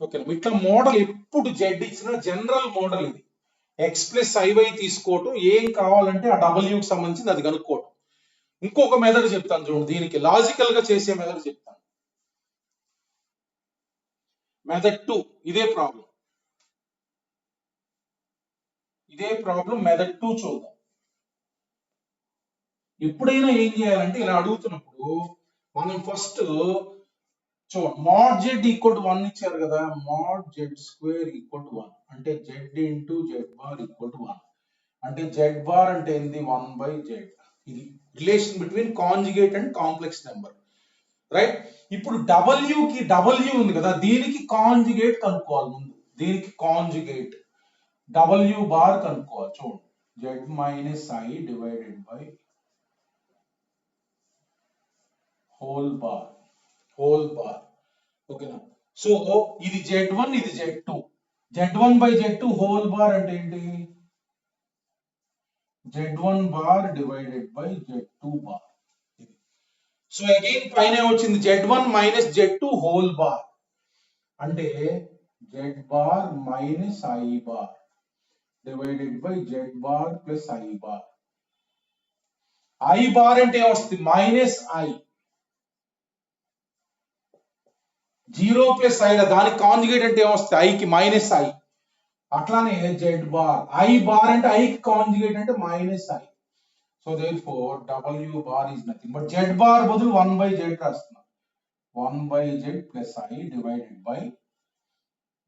Okay, ఇట్లా మోడల్ ఎప్పుడు జెడ్ ఇచ్చిన జనరల్ మోడల్ ఇది. ఎక్స్ ప్లస్ ఐవై తీసుకోవటం, ఏం కావాలంటే ఆ డబ్ల్యూకి సంబంధించింది అది కనుక్కోవటం. ఇంకొక మెథడ్ చెప్తాను చూడండి, దీనికి లాజికల్ గా చేసే మెథడ్ చెప్తాను. మెథడ్ 2, ఇదే ప్రాబ్లం మెథడ్ 2 చూద్దాం. ఎప్పుడైనా ఏం చేయాలంటే ఇలా అడుగుతున్నప్పుడు మనం ఫస్ట్ చూడండి, mod z ఈక్వల్ టు 1 ఇచ్చారు కదా, mod z square equal to 1 అంటే z into z bar equal to 1 అంటే z బార్ అంటే ఏంది 1/z. ఇది relation between conjugate and complex number, right. ఇప్పుడు w ఉంది కదా, దీనికి కాంజుగేట్ కనుక్కోవాలి ముందు. దీనికి కాంజుగేట్ w బార్ కనుక్కోవాలి. చూడండి, z minus I divided by whole bar. ఓకేనా. సో ఇది z1 ఇది z2, z1 by z2 whole bar అంటే ఏంటి, z1 bar divided by z2 bar. So again పైన వచ్చింది z1 minus z2 whole bar అంటే z bar minus I bar divided by z bar plus I bar. I bar అంటే ఏమొస్తుంది, minus I, 0 plus I దానికి conjugate అంటే ఏమొస్తుంది, I కి minus I. అట్లానే z బార్, I బార్ అంటే I కి కాంజుగేట్ అంటే minus I. So therefore W bar is nothing but z bar బదులు 1 by z రాస్తున్నా, 1 by z plus I divided by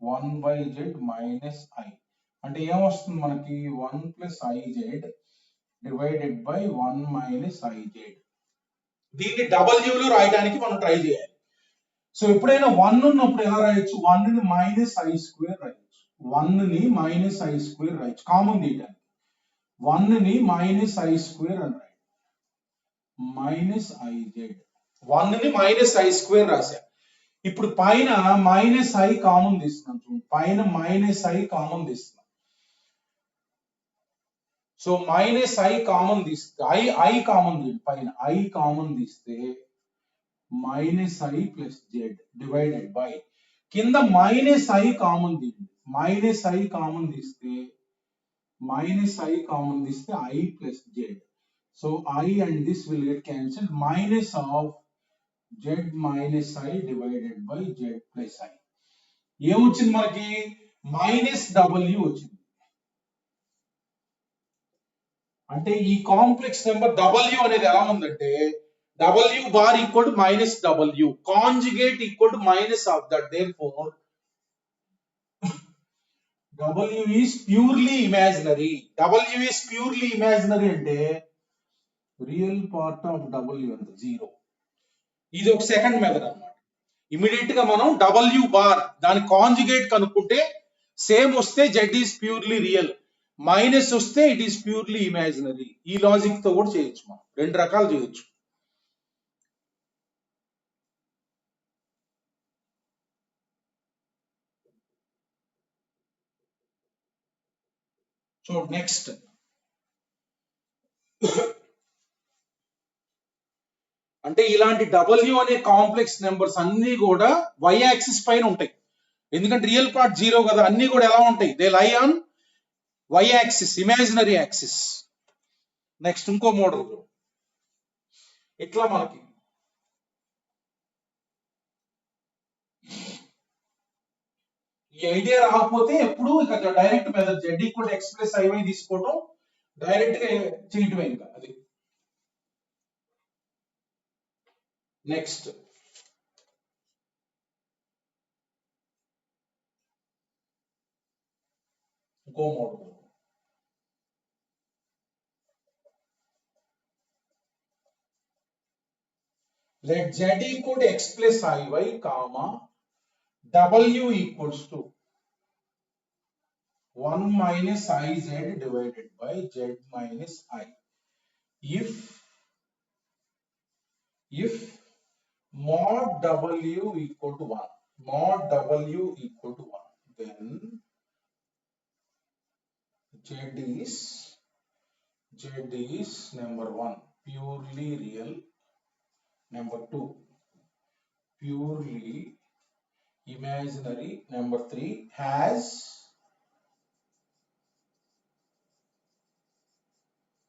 1 by z minus I అంటే ఏమొస్తుంది మనకి 1 plus IZ divided by 1 minus IZ. దీన్ని W లో రాయడానికి మనం ట్రై చేయాలి. సో ఎప్పుడైనా 1 ఉన్నప్పుడు ఎలా రాయొచ్చు, 1 ని మైనస్ I స్క్వేర్ రాయొచ్చు, 1 ని మైనస్ I స్క్వేర్ రాయొచ్చు, కామన్ తీయడానికి 1 ని మైనస్ I స్క్వేర్ అని రాయొచ్చు, మైనస్ IZ. 1 ని మైనస్ I స్క్వేర్ రాశా. ఇప్పుడు పైన మైనస్ I కామన్ తీస్తున్నాం చూడండి, పైన మైనస్ I కామన్ తీస్తున్నాం. సో మైనస్ I కామన్ తీస్తే I కామన్ తీయండి, పైన I కామన్ తీస్తే minus I plus Z divided by కింద మైనస్ I కామన్ తీయండి, మైనస్ I కామన్ తీస్తే మైనస్ I కామన్ తీస్తే I plus Z. So I and this will get cancelled, minus of Z minus I divided by Z plus I. ఏమొచ్చింది మనకి, minus W వచ్చింది. అంటే ఈ complex number W అనేది ఎలా ఉందంటే W bar equal to minus W, conjugate equal to minus of that, therefore W is purely imaginary. W is purely imaginary అంటే real part of W అంటే 0. ఇది ఒక సెకండ్ మెథడ్ అన్నమాట. ఇమీడియట్ గా మనం W బార్ దాని కాంజుగేట్ కనుక్కుంటే same వస్తే Z is purely real, minus వస్తే ఇట్ ఈస్ ప్యూర్లీ ఇమాజినరీ. ఈ లాజిక్ తో కూడా చేయొచ్చు, మనం రెండు రకాలు చేయొచ్చు. సో నెక్స్ట్ అంటే ఇలాంటి W అనే కాంప్లెక్స్ నెంబర్స్ అన్ని కూడా y యాక్సిస్ పైన ఉంటాయి, ఎందుకంటే రియల్ పార్ట్ 0 కదా, అన్ని కూడా ఎలా ఉంటాయి, they lie on y axis, imaginary axis. Next ఇంకో మోడల్, ఇట్లా మనకి ఈ ఐడియా రాకపోతే ఎప్పుడు ఇక direct method Z equal to x plus IY తీసుకోవడం, డైరెక్ట్ గా చేయటమే ఇంకా అది. నెక్స్ట్ ఇంకో model, let Z equal to x plus IY comma W equals to 1 minus IZ divided by Z minus I. If mod W equal to 1, mod W equal to 1, then Z is number 1 purely real, number 2 purely imaginary, number 3 has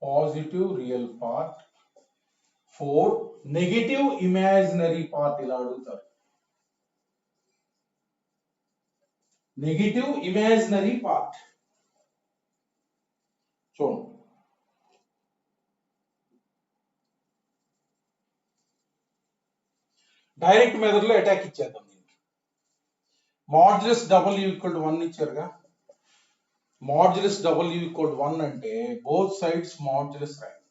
positive real part, 4 negative imaginary part. ఇలా అడుగుతారు, negative imaginary part. చూడండి direct method లో attack ఇచ్చేద్దాం దీనికి. Modulus W equal to 1 ఇచ్చారుగా, modulus W equal to 1 అంటే both sides modulus రాయండి.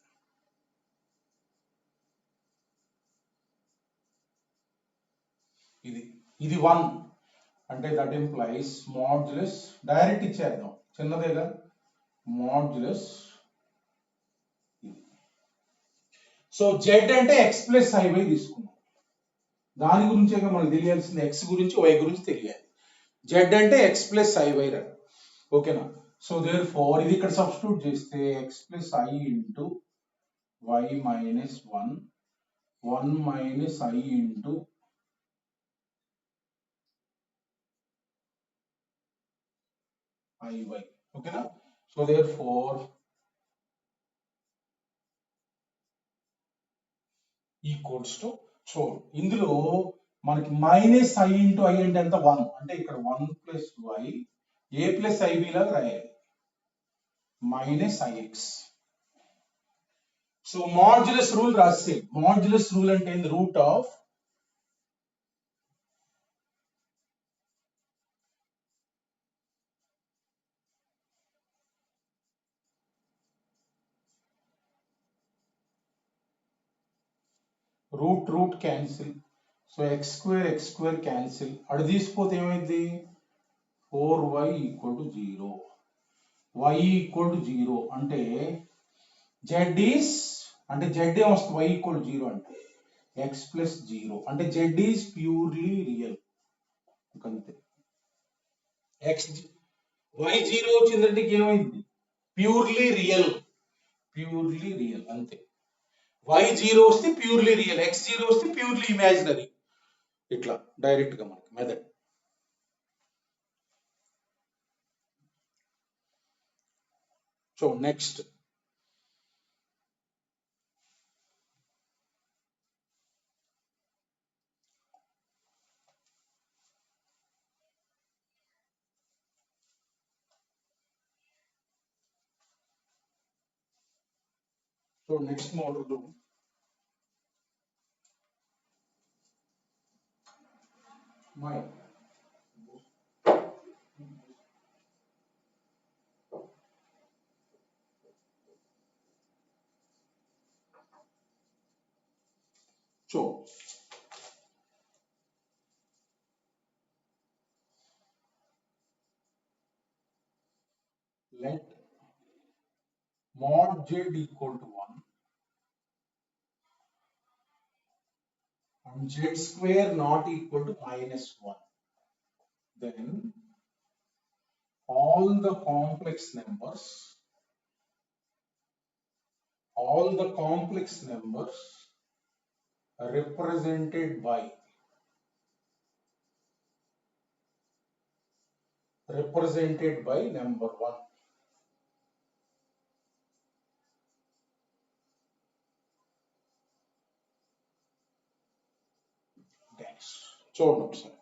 ఇది 1 అంటే దట్ ఇంప్లైస్ మాడ్యులస్, డైరెక్ట్ ఇచ్చేద్దాం చిన్నదేగా, మాడ్యులస్. సో Z అంటే x ప్లస్ IY తీసుకున్నాం, దాని గురించే మనకు తెలియాల్సింది, x గురించి y గురించి తెలియాలి. z అంటే x ప్లస్ i y రా, ఓకేనా. సో దేర్ ఫోర్ ఇది ఇక్కడ సబ్స్టిట్యూట్ చేస్తే x plus i into y minus 1 minus i into iy, ఓకేనా. So therefore equals to, చూడు ఇందులో మనకి మైనస్ i ఇంటూ i అంటే ఎంత 1, అంటే ఇక్కడ 1 plus y a plus ib లాగా రాయాలి, minus ix. So modulus rule రాస్తే, మాడ్యులస్ రూల్ అంటే ఏంది, root of root cancel. So X square cancel, అడు తీసిపోతే ఏమైంది, 4y equal to 0, y equal to 0 అంటే z ఈస్, అంటే z ఏమొస్తుంది, y ఈక్వల్ టు 0 అంటే x ప్లస్ 0 అంటే z ఈస్ ప్యూర్లీ రియల్, అంతే. x y 0 వచ్చిందంటే ఏమైంది, ప్యూర్లీ రియల్, ప్యూర్లీ రియల్ అంతే. y 0 వస్తే ప్యూర్లీ రియల్, x 0 వస్తే ప్యూర్లీ ఇమాజినరీ, ఇట్లా డైరెక్ట్ గా మనకి method. So next model my so let mod z equal to 1 and z square not equal to minus 1, then all the complex numbers represented by number 1. Dash. చూడండి ఒకసారి,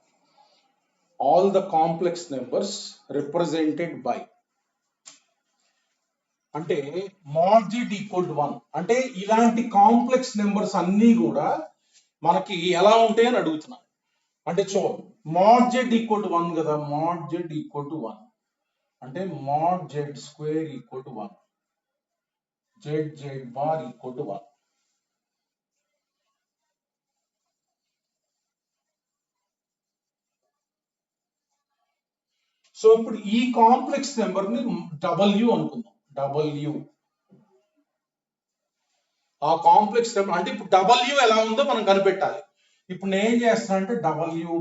all the complex numbers represented by అంటే mod z equal to 1 అంటే ఇలాంటి complex numbers అన్నీ కూడా మనకి ఎలా ఉంటాయని అడుగుతున్నాను. అంటే చూడండి, mod z ఈక్వల్ టు 1 కదా, mod z ఈక్వల్ టు 1 అంటే mod z square equal to 1, z bar equal to 1. So ఇప్పుడు ఈ కాంప్లెక్స్ నెంబర్ ని w అనుకుందాం, w. ఆ కాంప్లెక్స్ నెంబర్ అంటే ఇప్పుడు w ఎలా ఉందో మనం కనిపెట్టాలి. ఇప్పుడు నేను ఏం చేస్తాను అంటే w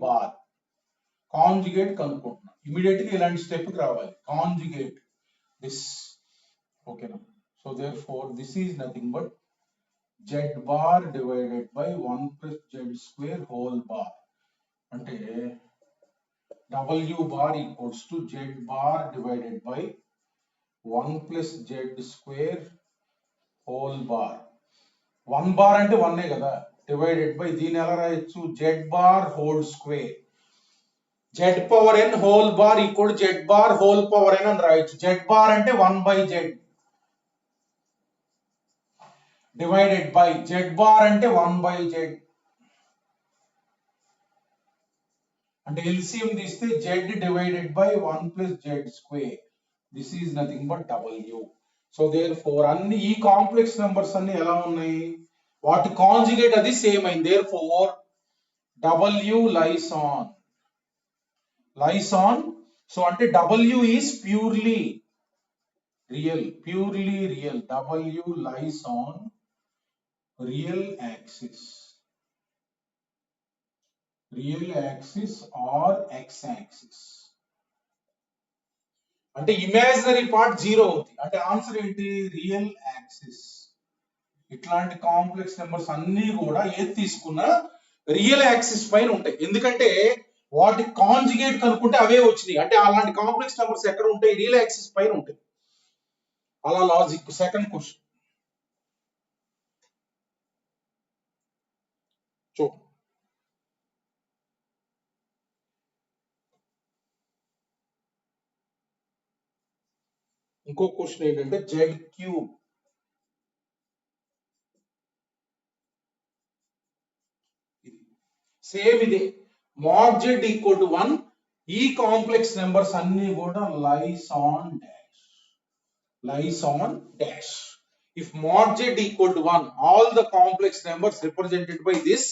బార్ కాంజుగేట్ కనుక్కుంటున్నాను. ఇమీడియట్ గా ఇలాంటి స్టెప్ కి రావాలి, కాంజుగేట్ దిస్, ఓకేనా. So therefore this is nothing but z bar divided by 1 plus z square whole bar అంటే w bar equals to z bar divided by 1 plus z square whole bar. 1 bar అంటే 1 కదా, divided by దీని ఎలా రాయొచ్చు, z bar whole square, z power n whole bar equal z bar whole power n అని రాయొచ్చు. z bar అంటే 1 by z divided by z bar అంటే 1 by z అంటే LCM తీస్తే z divided by 1 plus z square, this is nothing but w. So therefore అన్ని ఈ complex numbers అన్ని ఎలా ఉన్నాయి, వాటి కాంజుగేట్ అది సేమ్ అయింది. Therefore w lies on, so అంటే w is purely real, w lies on real axis. Real axis or x axis. అంటే ఇమాజినరీ పార్ట్ 0 అవుతుంది. అంటే ఆన్సర్ ఏంటి? Real axis. ఇట్లాంటి కాంప్లెక్స్ నెంబర్స్ అన్ని కూడా ఏది తీసుకున్నా రియల్ యాక్సిస్ పైన ఉంటాయి. ఎందుకంటే వాటి కాంజుగేట్ కనుక్కుంటే అవే వచ్చినాయి. అంటే అలాంటి కాంప్లెక్స్ నెంబర్స్ ఎక్కడ ఉంటాయి? రియల్ యాక్సిస్ పైన ఉంటాయి. అలా లాజిక్. సెకండ్ క్వశ్చన్ చూ. ఇంకో క్వశ్చన్ ఏంటంటే జెడ్ క్యూబ్. సేమ్ ఇదే. mod z equal to 1. ఈ కాంప్లెక్స్ నెంబర్స్ అన్ని కూడా lies on dash. lies on dash. If mod z equal to 1, all the complex numbers represented by this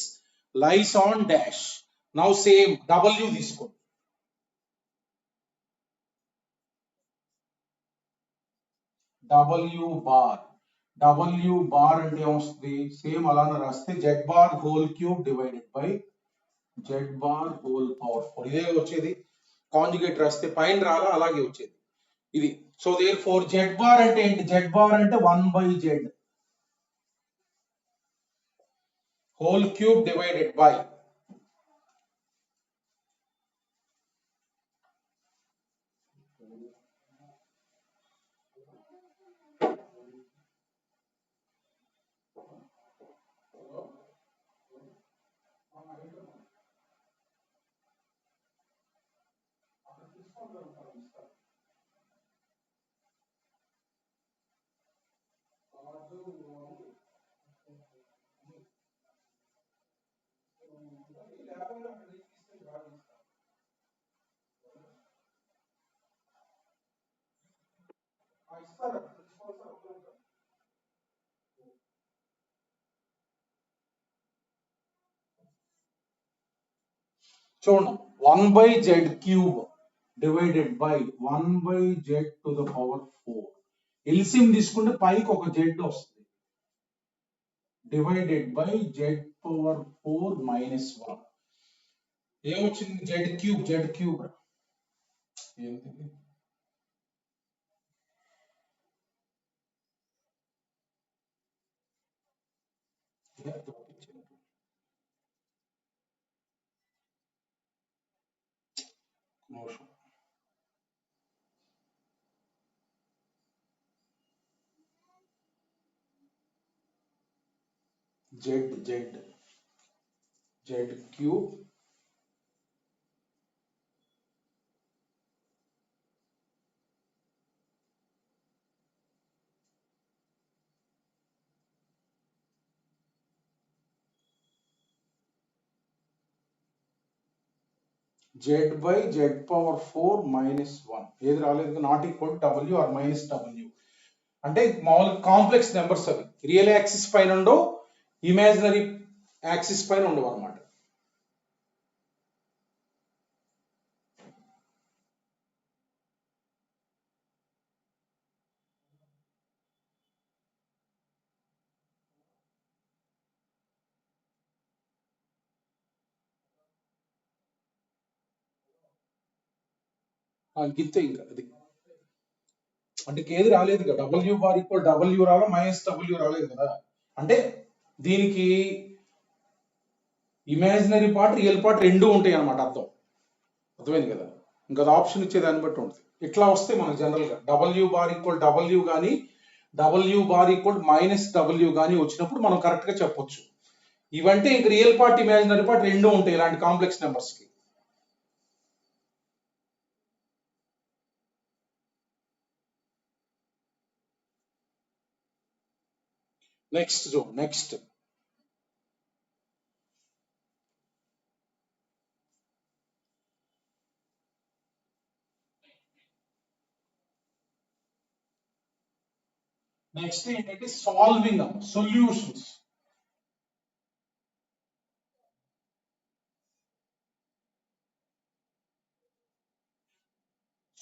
lies on dash. Now same w తీసుకో. w bar. w bar అంటే ఏమొస్తుంది? Same అలానే రాస్తే z bar whole cube divided by z bar whole power 4. ఇదే వచ్చేది. Conjugate రాస్తే పైన రాలా, అలాగే వచ్చేది ఇది. So therefore z bar అంటే ఏంటి? z bar అంటే 1/z whole cube divided by చూడండి 1/z³ divided by 1/z to the power 4. LCM తీసుకుంటే పైకి ఒక z వస్తుంది. Divided by z power 4 minus 1. ఏమొచ్చింది? z³ ఏంటిది? z³ z by z power 4 minus 1. ఏది రాలేదు? Not equal w or minus w. అంటే మామూలు కాంప్లెక్స్ నెంబర్స్ అవి. రియల్ యాక్సిస్ పైన ఉండవు, ఇమాజినరీ యాక్సిస్ పైన ఉండవు అన్నమాట. గిత్తే ఇంకా అది అంటే ఏది రాలేదు కదా. w బార్ ఈక్వల్ w రాలా, మైనస్ w రాలేదు కదా. అంటే దీనికి ఇమాజినరీ పార్ట్, రియల్ పార్ట్ రెండు ఉంటాయి అన్నమాట అర్థం. అర్థమైంది కదా. ఇంకా ఆప్షన్ ఇచ్చే దాన్ని బట్టి ఉంటుంది. ఇట్లా వస్తే మనకు జనరల్ గా w బార్ ఈక్వల్ w కానీ w bar equal minus w కానీ వచ్చినప్పుడు మనం కరెక్ట్ గా చెప్పొచ్చు. ఇవంటే ఇంక రియల్ పార్ట్, ఇమాజినరీ పార్ట్ రెండు ఉంటాయి ఇలాంటి కాంప్లెక్స్ నెంబర్స్ కి. నెక్స్ట్ నెక్స్ట్ నెక్స్ట్ ఏంటంటే సాల్వింగ్ సొల్యూషన్స్.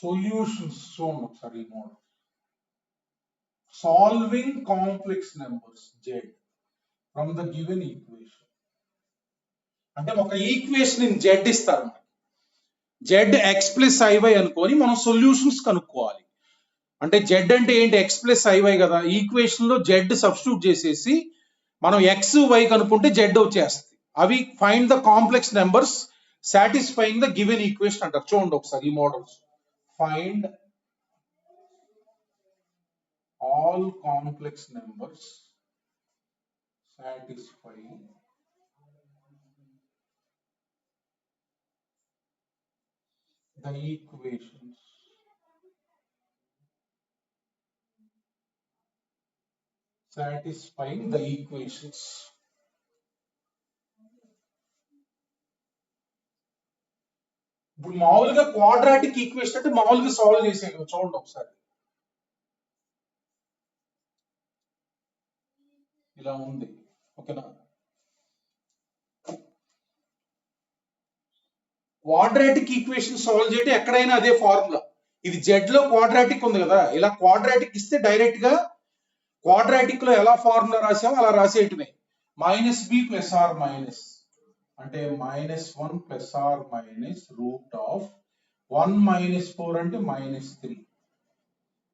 సొల్యూషన్స్ చూడండి ఒకసారి. Solving complex numbers z from the given equation. అంటే ఒక ఈక్వేషన్ జెడ్ ఇస్తారు, జెడ్ ఎక్స్ ప్లస్ ఐవై అనుకొని మనం సొల్యూషన్స్ కనుక్కోవాలి. అంటే జెడ్ అంటే ఏంటి, ఎక్స్ ప్లస్ ఐవై కదా, ఈక్వేషన్ లో జెడ్ సబ్స్టిట్యూట్ చేసేసి మనం ఎక్స్ వై కనుక్కుంటే జెడ్ వచ్చేస్తుంది. అవి find the complex numbers satisfying the given equation అంటారు. చూడండి ఒకసారి ఈ models. Find all complex numbers satisfying the equations satisfying the equations. ఇప్పుడు మామూలుగా క్వాడ్రాటిక్ ఈక్వేషన్ అంటే మామూలుగా సాల్వ్ చేసే, చూడండి ఒకసారి ఇలా ఉంది, ఓకేనా. క్వాడ్రాటిక్ ఈక్వేషన్ సాల్వ్ చేయడం ఎక్కడైనా అదే ఫార్ములా. ఇది జెడ్ లో క్వాడ్రాటిక్ ఉంది కదా, ఇలా క్వాడ్రాటిక్ ఇస్తే డైరెక్ట్ గా క్వాడ్రాటిక్ లో ఎలా ఫార్ములా రాసామో అలా రాసేయటమే. Minus b plus or minus అంటే -1 plus or minus root of 1 - 4 అంటే -3.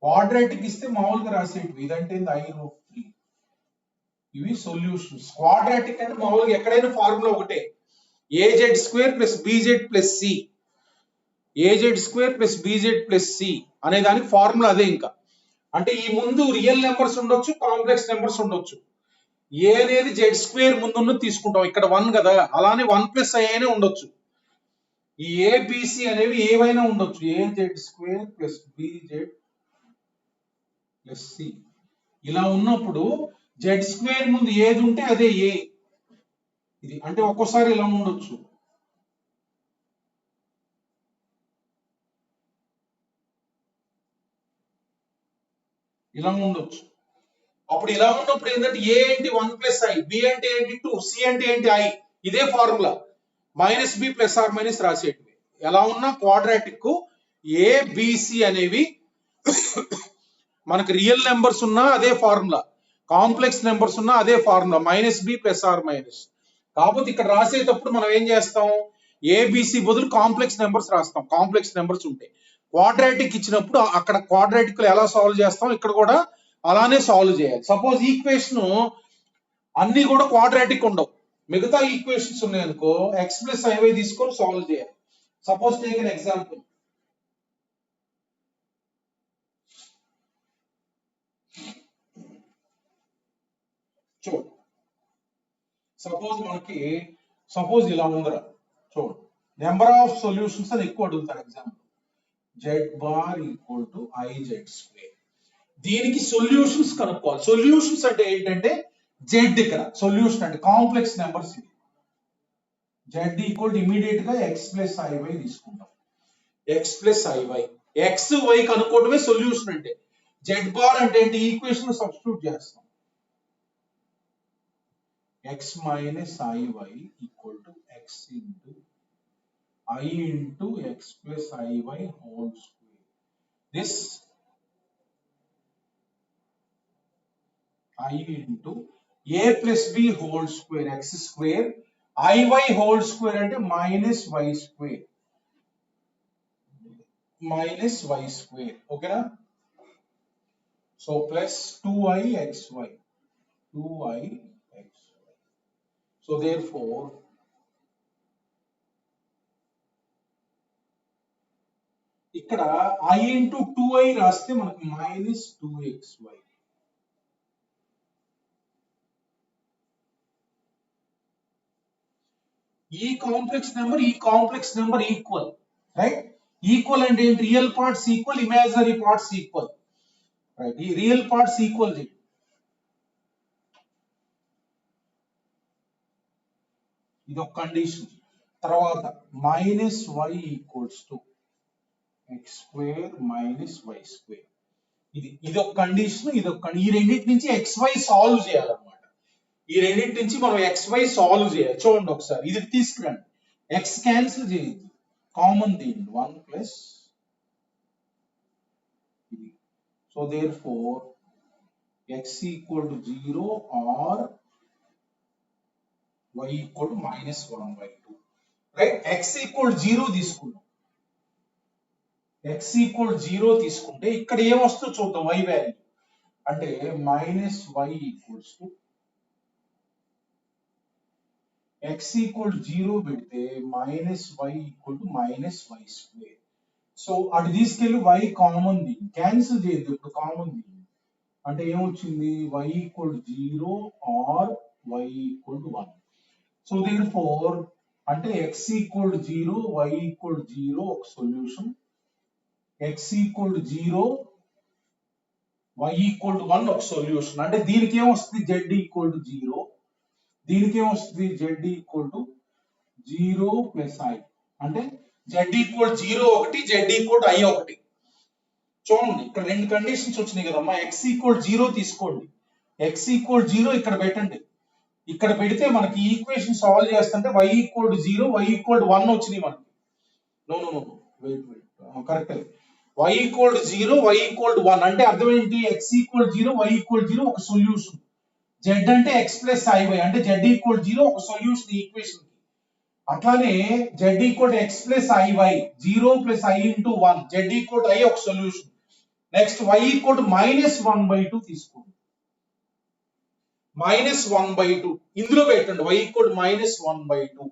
క్వాడ్రాటిక్ ఇస్తే మామూలుగా రాసేటివి, ఇదంటే i√3. ఇవి సొల్యూషన్స్. క్వాడ్రాటిక్ అంటే మామూలుగా ఎక్కడైనా ఫార్ములా ఒకటే, az² plus bz plus c, az² plus bz plus c అనే దానికి ఫార్ములా అదే. ఇంకా అంటే ఈ ముందు రియల్ నెంబర్స్ ఉండొచ్చు, కాంప్లెక్స్ నెంబర్స్ ఉండొచ్చు. ఏ అనేది z² ముందు తీసుకుంటాం, ఇక్కడ 1 కదా, అలానే 1 + i అయినా ఉండొచ్చు. ఈ ఏబిసి అనేవి ఏవైనా ఉండొచ్చు, az² plus bz plus C. ఇలా ఉన్నప్పుడు z² ముందు ఏది ఉంటే అదే ఏ. ఇది అంటే ఒక్కోసారి ఇలా ఉండొచ్చు, ఇలా ఉండొచ్చు. అప్పుడు ఇలా ఉన్నప్పుడు ఏంటంటే ఏ ఏంటి 1 + i, బి అంటే ఏంటి 2, సి అంటే ఏంటి i. ఇదే formula -b plus or minus రాసేటివి. ఎలా ఉన్నా క్వాడ్రాటిక్ ఏ బిసి అనేవి మనకు రియల్ నెంబర్స్ ఉన్నా అదే ఫార్ములా, కాంప్లెక్స్ నెంబర్స్ ఉన్నా అదే formula, -b plus or minus. కాకపోతే ఇక్కడ రాసేటప్పుడు మనం ఏం చేస్తాం, ఏబిసి బదులు కాంప్లెక్స్ నెంబర్స్ రాస్తాం, కాంప్లెక్స్ నెంబర్స్ ఉంటాయి. క్వాడ్రాటిక్ ఇచ్చినప్పుడు అక్కడ క్వాడ్రాటిక్ లో ఎలా సాల్వ్ చేస్తాం, ఇక్కడ కూడా అలానే సాల్వ్ చేయాలి. సపోజ్ ఈక్వేషన్ అన్ని కూడా క్వాడ్రాటిక్ ఉండవు, మిగతా ఈక్వేషన్స్ ఉన్నాయి అనుకో, ఎక్స్ ప్లస్ ఐవై తీసుకొని సాల్వ్ చేయాలి. Suppose take an example. చూడు, సపోజ్ ఇలా ఉందిరా, చూడు, నెంబర్ ఆఫ్ సొల్యూషన్స్ అని ఎక్కువ అడుగుతారు ఎగ్జాంపుల్. z⁻ = iz². దీనికి సొల్యూషన్స్ కనుక్కోవాలి. సొల్యూషన్స్ అంటే ఏంటంటే జెడ్, ఇక్కడ సొల్యూషన్ అంటే కాంప్లెక్స్ నెంబర్స్. ఇది z ఇమీడియట్ గా ఎక్స్ ప్లస్ ఐవై తీసుకుంటాం, x plus i y, x y కనుక్కోవడమే సొల్యూషన్. అంటే z⁻ అంటే ఏంటి, ఈక్వేషన్ సబ్స్టిట్యూట్ చేస్తాం, x - iy = x i into x plus iy whole square. This I into a plus b whole square x square, iy whole square అంటే minus y square, ఓకేనా. So plus 2ixy. So therefore ఇక్కడ i into 2i రాస్తే మనకు -2xy. ఈ complex number equal, right. Equal అంటే ఏంటి, real parts equal, imaginary parts equal, right. ఈ real parts equal చేయండి, ఇది ఒక కండిషన్. తర్వాత -y = x² - y². ఇది ఒక కండిషన్, ఈ రెండింటి నుంచి xy సాల్వ్ చేయాలన్నమాట. ఈ రెండింటి నుంచి మనం xy సాల్వ్ చేయాలి. చూడండి ఒకసారి, ఇది తీసుకురండి, x క్యాన్సిల్ చేయండి, కామన్ తీయండి, 1 ప్లస్ ఇది. So therefore x = 0 or y equal to minus 1 by 2, right? x equal 0 తీసుకున్నాం, x equal 0 తీసుకుంటే ఇక్కడ ఏమొస్తుందో చూద్దాం y వాల్యూ. అంటే minus y equals to x equal 0 పెడితే minus y equal to minus y square. So అటు తీసుకెళ్ళి y common the cancel చేయద్దు, ఇప్పుడు కామన్ ది అంటే ఏమొచ్చింది y equal 0 or y equal to 1. So therefore అంటే x equal 0 y equal 0 ఒక solution, x equal 0 y equal to 1 ఒక solution. అంటే దీనికి ఏమొస్తుంది z ఈక్వల్ టు 0, దీనికి ఏమొస్తుంది z equal to 0 plus i. అంటే z ఈక్వల్ 0 ఒకటి, z ఈక్వల్ టు i ఒకటి. చూడండి ఇక్కడ రెండు కండిషన్స్ వచ్చినాయి కదమ్మా, x ఈక్వల్ 0 తీసుకోండి, x ఈక్వల్ 0 ఇక్కడ పెట్టండి, ఇక్కడ పెడితే మనకి ఈక్వేషన్ సాల్వ్ చేస్తుంటే y equal to 0 y equal to 1 వచ్చినాయి మనకి. No no no wait correct, y equal to 0 y equal to 1 అంటే అర్థం ఏంటి, x ఈక్వల్ 0 y ఈక్వల్ 0 ఒక సొల్యూషన్, z అంటే x ప్లస్ iy అంటే z ఈక్వల్ 0 ఒక సొల్యూషన్ ఈక్వేషన్ కి. అట్లానే z equal to x plus iy 0 plus i into 1 z equal to i ఒక సొల్యూషన్. Next y equal to minus 1 by 2 తీసుకోండి, minus 1 by 2 ఇందులో పెట్టండి, y equal to minus 1 by 2,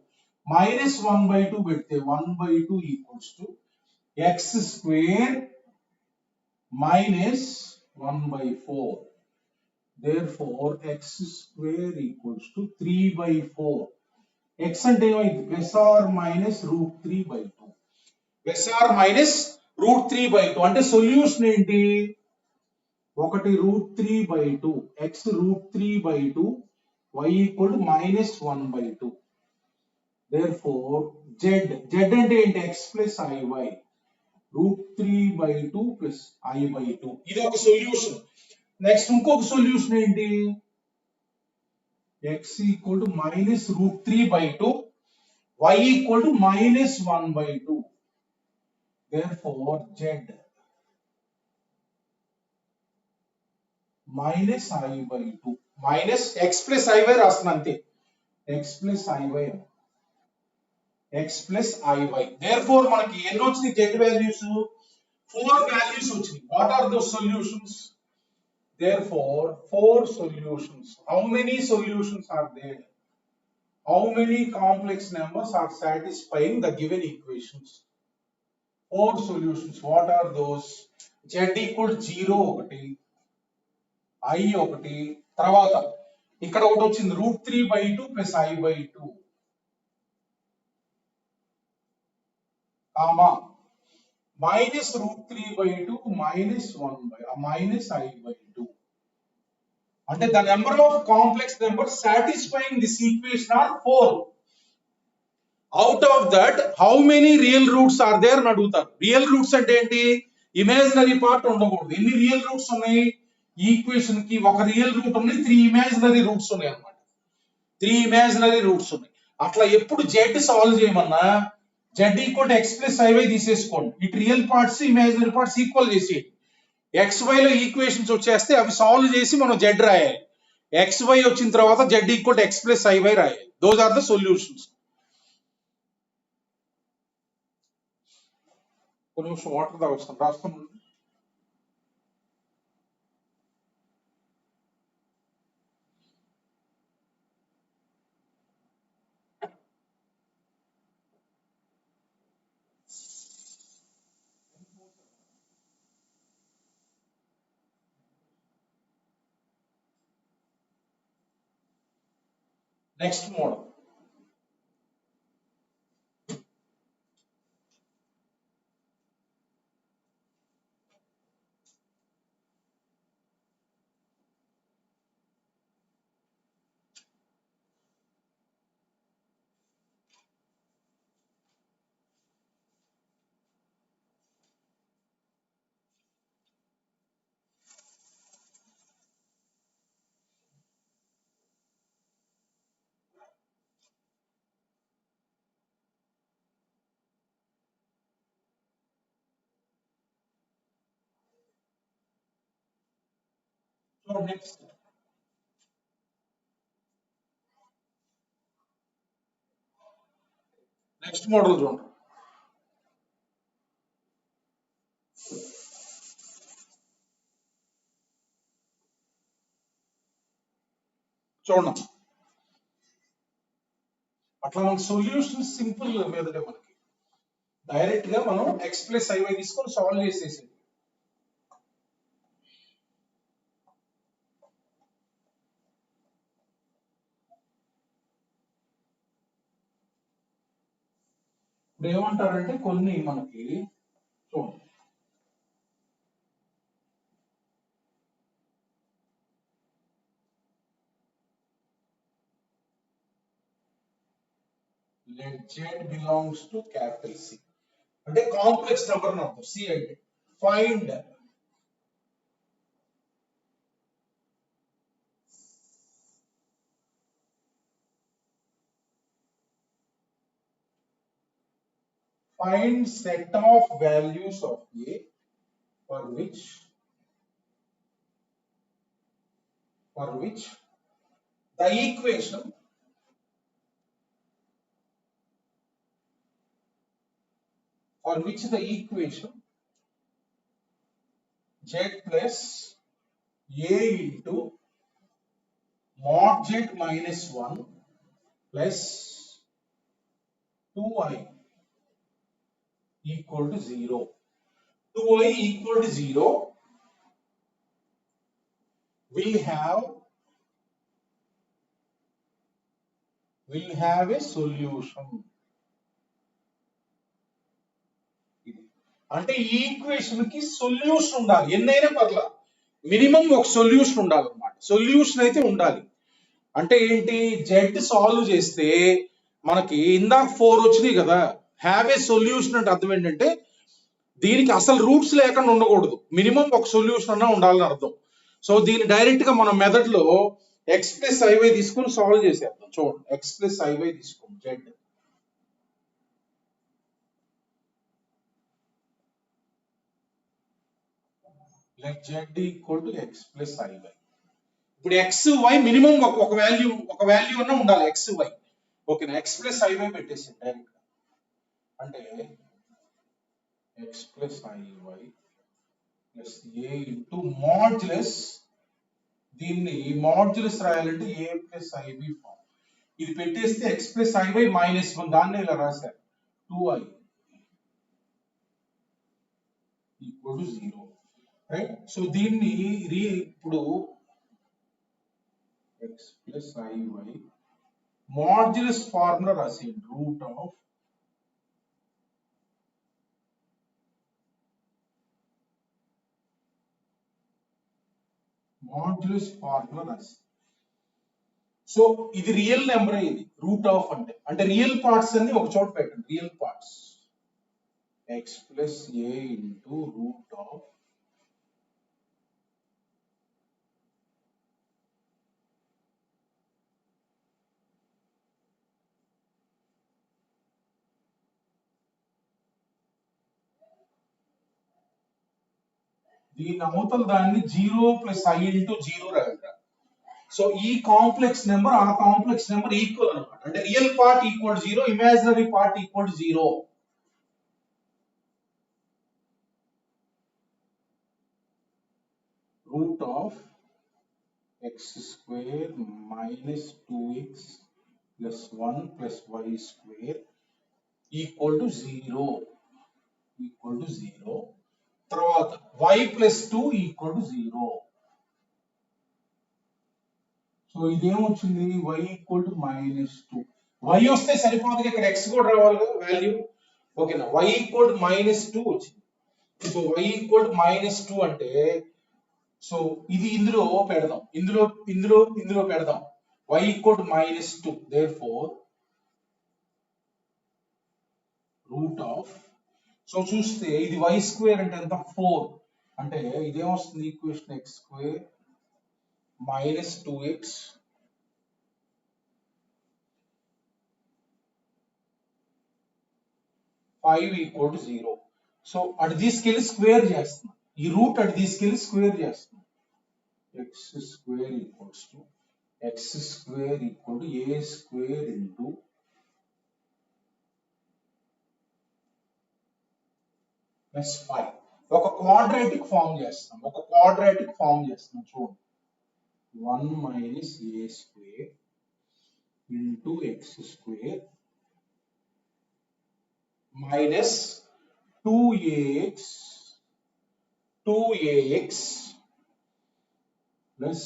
minus 1 by 2 పెడితే 1 by 2 equals to x square minus 1 by 4. therefore x square equals to 3 by 4. x అంటే ఏమైంది plus or minus root 3 by 2, plus or minus root 3 by 2 అంటే solution ఏంటి, ఒకటి root 3 by 2, x root 3 by 2, y equal to minus 1 by 2. therefore z అంటే ఏంటి x plus iy root 3 by 2 plus i by 2, ఇది ఒక సొల్యూషన్. Next ఇంకొక solution ఏంటి, x equal to minus root 3 by 2, y equal to minus 1 by 2. therefore z minus i by 2 minus x plus iy రాస్తున్నా అంతే, x plus iy, x plus iy. therefore మనకి ఎన్ని వచ్చినాయి z వాల్యూస్, 4 వాల్యూస్ వచ్చినాయి. What are those solutions, therefore 4 solutions. How many solutions are there, how many complex numbers are satisfying the given equations, 4 solutions. what are those, z equal 0 ఒకటి, i ఒకటి, తర్వాత ఇక్కడ ఒకటి వచ్చింది root 3 by 2 plus i by 2, comma minus root 3 by 2 minus 1 by minus i by 2. అంటే the number of complex numbers satisfying this equation are 4. out of that how many real roots are there అని అడుగుతారు. Real roots అంటే ఏంటి, imaginary part ఉండకూడదు. ఎన్ని real roots ఉన్నాయి equation కి, ఒక రియల్ రూట్ ఉన్నాయి, 3 ఇమాజినరీ రూట్స్ ఉన్నాయి అన్నమాట, 3 ఇమాజినరీ రూట్స్ ఉన్నాయి. అట్లా ఎప్పుడు z సాల్వ్ చేయమన్నా z equal to x plus iy తీసేసుకోండి, ఇటు real parts imaginary parts equal చేసేయండి, xy లో ఈక్వేషన్స్ వచ్చేస్తే అవి సాల్వ్ చేసి మనం z రాయాలి, xy వచ్చిన తర్వాత z equal to x plus iy రాయాలి. Those are the solutions. ఒక నిమిషం వాటర్ తాగొస్తాను, రాస్తాను. Next model, next next model చూడండి. చూడండి అట్లా మనకి సొల్యూషన్ సింపుల్ మీదనే మనకి డైరెక్ట్ గా మనం ఎక్స్ ప్లస్ ఐవై తీసుకొని సాల్వ్ చేసేసి ఇప్పుడు ఏమంటారంటే కొన్ని మనకి చూడండి let z belongs to capital C అంటే కాంప్లెక్స్ నెంబర్ అని అర్థం. సి అంటే find set of values of A for which the equation z plus A into mod z minus 1 plus 2i equal to 0. 2i equal to 0 will have a solution. అంటే ఈ equation కి solution ఉండాలి. ఎన్నైనా పర్లా minimum ఒక solution ఉండాలి అన్నమాట. Solution అయితే ఉండాలి. అంటే ఏంటి, జెడ్ సాల్వ్ చేస్తే మనకి ఇందాక 4 వచ్చినాయి కదా, హ్యావ్ ఏ సొల్యూషన్ అంటే అర్థం ఏంటంటే దీనికి అసలు రూట్స్ లేకుండా ఉండకూడదు, మినిమం ఒక సొల్యూషన్ అన్నా ఉండాలని అర్థం. సో దీన్ని డైరెక్ట్ గా మనం మెథడ్ లో ఎక్స్ ప్లస్ ఐవై తీసుకొని సాల్వ్ చేసేద్దాం. చూడండి ఎక్స్ ప్లస్ ఐవై తీసుకోండి Z let z equal to x plus iy. ఇప్పుడు ఎక్స్ వై మినిమం ఒక వాల్యూ అన్న ఉండాలి ఎక్స్ వై. ఓకేనా, ఎక్స్ ప్లస్ ఐవై పెట్టేసి డైరెక్ట్ అంటే X plus IY plus a into modulus, దీన్ని మాడ్యులస్ రాయాలంటే ఏ ప్లస్ ఐబి ఫార్మ్. ఇది పెట్టేస్తే ఎక్స్ ప్లస్ ఐవై మైనస్ 1 దాన్ని ఇలా రాశారు 2i equal to 0. Right, so దీన్ని ఇప్పుడు x plus iy modulus formula రాసేయండి. రూట్ ఆఫ్ మాడ్యులస్ ఫార్ములా రాసి, సో ఇది రియల్ నెంబర్, ఇది రూట్ ఆఫ్ అంటే రియల్ పార్ట్స్ అన్ని ఒక చోట పెట్టండి. Real parts x plus a into root of దీని అవతల దాన్ని 0 ప్లస్ ఐ ఇంటూ 0 రాయాలి. సో ఈ కాంప్లెక్స్ నెంబర్ ఆ కాంప్లెక్స్ నెంబర్ ఈక్వల్ అనమాట. అంటే real part equal 0, imaginary part equal 0. Root of x square minus 2x plus 1 plus y square equal to 0. తర్వాత y plus 2 equal to 0. So ఇదేమొచ్చింది, y equal to -2. y వస్తే సరిపోతుంది, ఇక్కడ x కూడా రావాలి కదా వాల్యూ. ఓకేనా, y ఈక్వల్ టు -2 వచ్చింది. సో y ఈక్వల్ టు -2 అంటే సో ఇది ఇందులో పెడదాం, ఇందులో పెడదాం. y equal to -2, therefore root of, so చూస్తే ఇది y స్క్వేర్ అంటే ఎంత 4, అంటే ఇదేమొస్తుంది equation x square minus 2x equal to 0. So అటు తీసుకెళ్ళి స్క్వేర్ చేస్తున్నాం, ఈ రూట్ అటు తీసుకెళ్ళి స్క్వేర్ చేస్తున్నాం. x square equals to a square into plus 5 ఒక క్వాడ్రాటిక్ ఫామ్ చేస్తాం చూడండి 1 minus A square into X square minus 2ax plus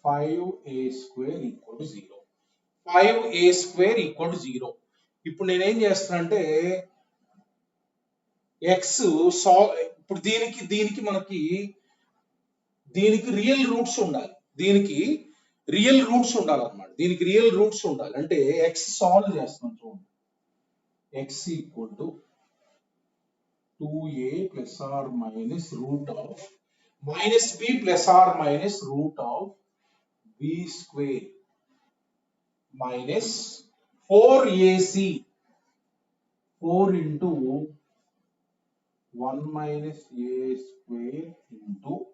5a square equal to 0 5a square equal to 0 ఇప్పుడు నేనేం చేస్తానంటే ఎక్స్ ఇప్పుడు దీనికి మనకి రియల్ రూట్స్ ఉండాలి అన్నమాట దీనికి రియల్ రూట్స్ ఉండాలి అంటే ఎక్స్ సాల్వ్ చేస్తాం చూడండి x equal to 2a plus or minus root of minus b plus or minus root of b square minus 4ac 4 into 1 minus a square into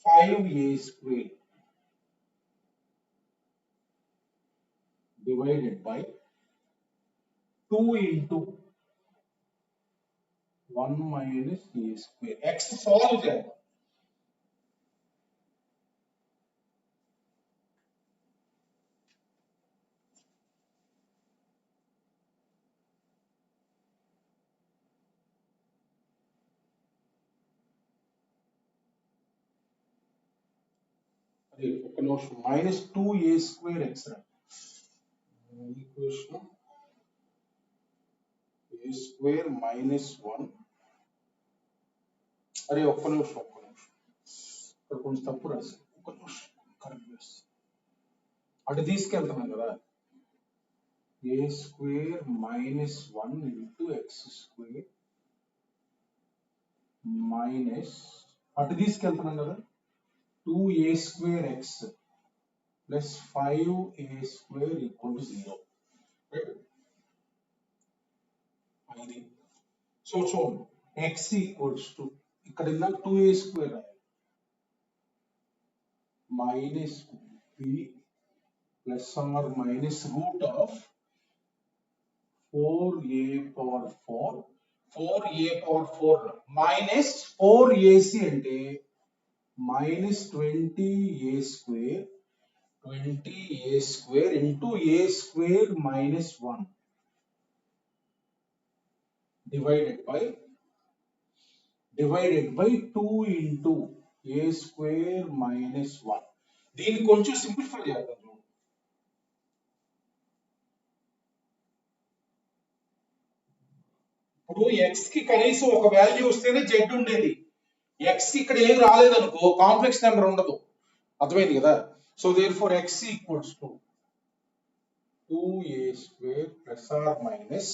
5a square divided by 2 into 1 minus a square. X solve చేద్దాం ఒక నిమిషం minus 2a square X equation a square minus 1 అరే ఒక్క నిమిషం ఇక్కడ కొంచెం తప్పు రాసి ఒక్క నిమిషం కరెక్ట్ చేసి అటు తీసుకెళ్తున్నాం కదా a square minus 1 into X square minus అటు తీసుకెళ్తున్నాం కదా 2a square x plus 5a square equal to 0. Right? So x equals to ikkada 2a square minus b plus or minus root of 4a power 4 minus 4ac ante minus 20a square into a square minus 1 divided by 2 into a square minus 1 దీన్ని కొంచెం simplify చేద్దాం ఇప్పుడు x కి కనీసం ఒక value వస్తేనే z ఉండేది x కి ఇక్కడ ఏం రాలేదనుకో కాంప్లెక్స్ నెంబర్ ఉండదు అర్థమైంది కదా so therefore x equals to 2a square plus or minus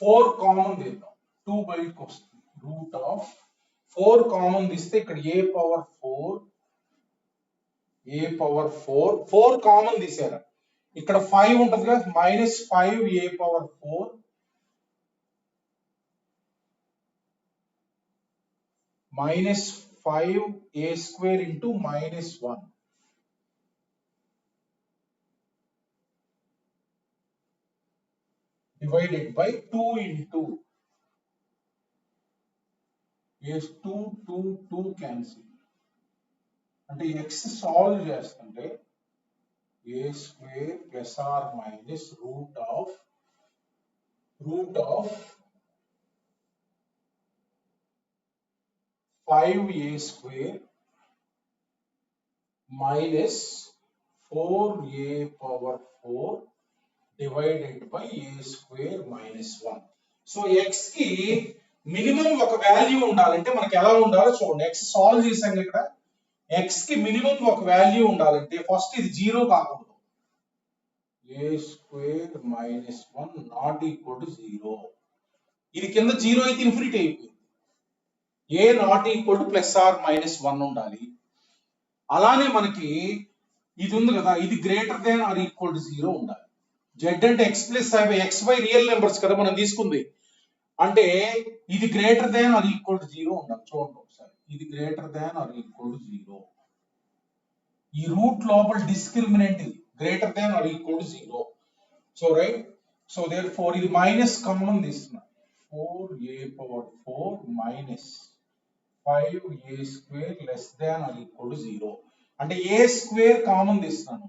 4 common తీద్దాం 2 బయటకు వస్తుంది రూట్ ఆఫ్ 4 కామన్ తీస్తే ఇక్కడ a పవర్ 4 కామన్ తీసారా ఇక్కడ 5 ఉంటుంది కదా minus 5a power 4 minus 5a square into minus 1 divided by 2 into is 2 cancel అంటే x సాల్వ్ చేస్తుంటే a square plus or minus root of 5a square minus 4a power 4 divided by a square minus 1. So x కి minimum ఒక value ఉండాలంటే మనకి ఎలా ఉండాలో చూడండి x solve చేసాం ఇక్కడ x కి మినిమం ఒక వాల్యూ ఉండాలంటే ఫస్ట్ ఇది 0 కాకూడదు a square minus 1 not equal to 0 ఇది కింద 0 అయితే ఇన్ఫినిటీ అయిపోయింది a not equal to plus or minus 1 ఉండాలి అలానే మనకి ఇది ఉంది కదా ఇది greater than or equal to 0 ఉండాలి z అంటే x plus xy real numbers కదా మనం తీసుకుంది అంటే ఇది greater than or equal to 0 ఉండాలి చూడండి ఒకసారి ఇది greater than or equal to 0 ఈ రూట్ లోపల డిస్క్రిమినెంట్ ఇది greater than or equal to 0 so right so therefore ఇది మైనస్ కామన్ తీస్తున్నా 4a⁴ minus 5a² less than or equal to 0 అంటే a² కామన్ తీస్తున్నాను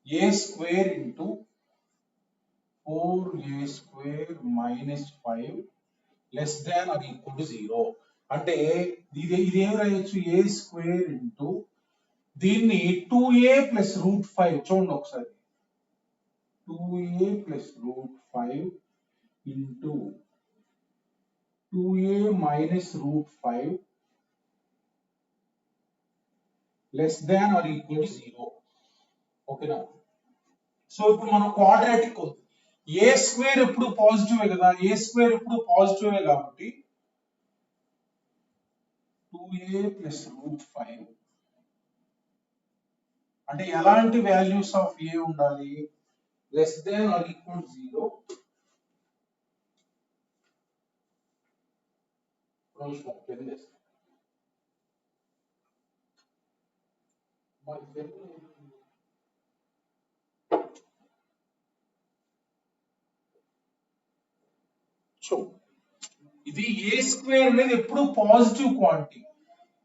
a² into 4a² minus 5 less than or equal to 0 అంటే ఇదేం రాయొచ్చు a² into దీన్ని 2a plus √5 చూడండి ఒకసారి 2a plus √5 into 2a minus √5 less than or equal to 0 ఓకేనా so ఇప్పుడు మనం క్వాడ్రాటిక్ ఉంది a² ఎప్పుడు పాజిటివ్ కదా a² ఎప్పుడు పాజిటివ్ కాబట్టి 2a plus √5 అంటే ఎలాంటి వాల్యూస్ ఆఫ్ a ఉండాలి less than or equal to 0 so ఇది a² అనేది ఎప్పుడు పాజిటివ్ క్వాంటిటీ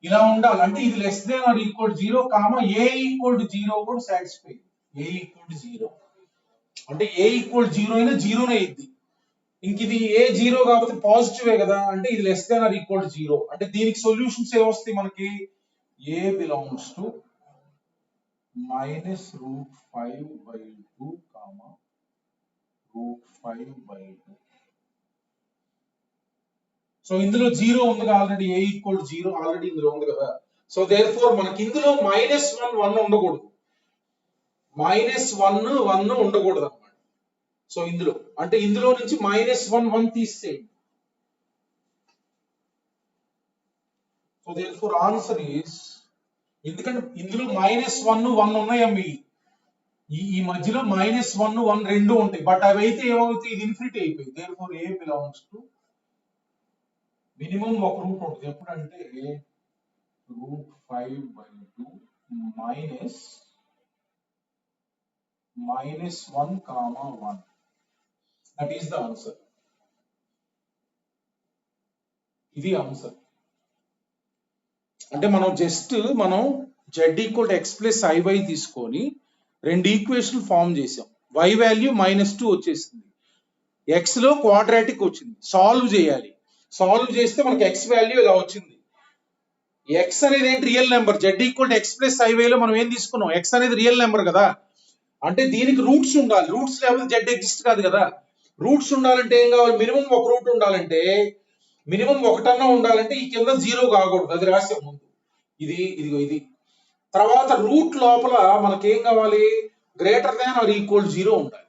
ఇలా ఉండాలి అంటే ఇది less than or equal 0 comma a equal to 0 కూడా సాటిస్ఫై a ఈక్వల్ టు 0 అంటే a ఈక్వల్ 0 అయినా 0 నే అయ్యింది ఇంక ఇది a 0 కాబట్టి పాజిటివే కదా అంటే ఇది less than or equal to 0 అంటే దీనికి సొల్యూషన్స్ ఏ వస్తాయి మనకి a belongs to minus √5/2 comma √5/2 so ఇందులో 0 ఉంది కదా already a equal to 0 already ఇందులో ఉంది కదా సో దేర్ ఫోర్ మనకి ఇందులో -1 ఉండకూడదు -1 ఉండకూడదు అన్నమాట సో ఇందులో అంటే ఇందులో నుంచి -1 తీసేయండి so therefore answer is ఎందుకంటే ఇందులో -1 ఉన్నాయమ్మి ఈ మధ్యలో -1 రెండు ఉంటాయి బట్ అవి అయితే ఏమవుతాయి ఇది ఇన్ఫినిటీ అయిపోయింది therefore a belongs to minimum ఒక రూట్ ఉంటుంది ఎప్పుడంటే √5/2 -1, 1 దట్ ఈస్ ద ఆన్సర్ ఇది ఆన్సర్ అంటే మనం z equal x plus iy తీసుకొని రెండు ఈక్వేషన్ ఫామ్ చేసాం y వాల్యూ -2 వచ్చేసింది x లో క్వాడ్రాటిక్ వచ్చింది సాల్వ్ చేయాలి సాల్వ్ చేస్తే మనకి x వాల్యూ ఇలా వచ్చింది x అనేది ఏంటి real number z equal x plus iy లో మనం ఏం తీసుకున్నాం x అనేది రియల్ నెంబర్ కదా అంటే దీనికి రూట్స్ ఉండాలి రూట్స్ లేకపోతే z ఎగ్జిస్ట్ కాదు కదా రూట్స్ ఉండాలంటే ఏం కావాలి మినిమం ఒక రూట్ ఉండాలంటే మినిమం ఒకటన్నా ఉండాలంటే ఈ కింద 0 కాకూడదు అది రాసే ముందు ఇది తర్వాత రూట్ లోపల మనకేం కావాలి గ్రేటర్ దాన్ ఆర్ ఈక్వల్ 0 ఉండాలి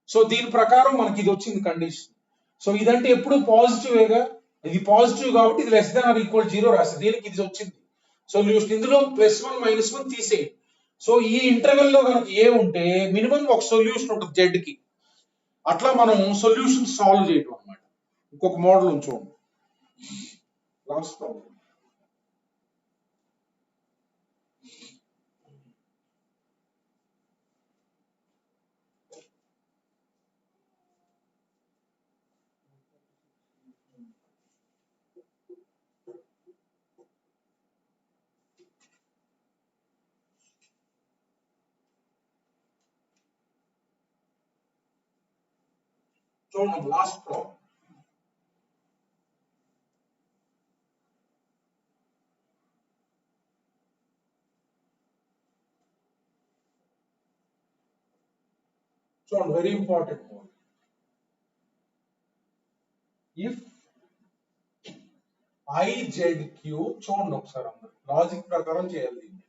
సో దీని ప్రకారం మనకి ఇది వచ్చింది కండిషన్ సో ఇదంటే ఎప్పుడు పాజిటివేగా ఇది పాజిటివ్ కాబట్టి ఇది లెస్ దాన్ ఆర్ ఈక్వల్ 0 రాసి దీనికి ఇది వచ్చింది సొల్యూషన్ ఇందులో +1 -1 తీసేయండి సో ఈ ఇంటర్వెల్ లో కనుక ఏ ఉంటే మినిమం ఒక సొల్యూషన్ ఉంటుంది z కి అట్లా మనం సొల్యూషన్ సాల్వ్ చేయటం అన్నమాట ఇంకొక మోడల్ ఉంచుకోండి లాస్ట్ ప్రాబ్లం చూడండి లాస్ట్ ప్రాబ్లం చూడండి వెరీ ఇంపార్టెంట్ ఇఫ్ IZQ చూడండి ఒకసారి అందరు లాజిక్ ప్రకారం చేయాలి దీన్ని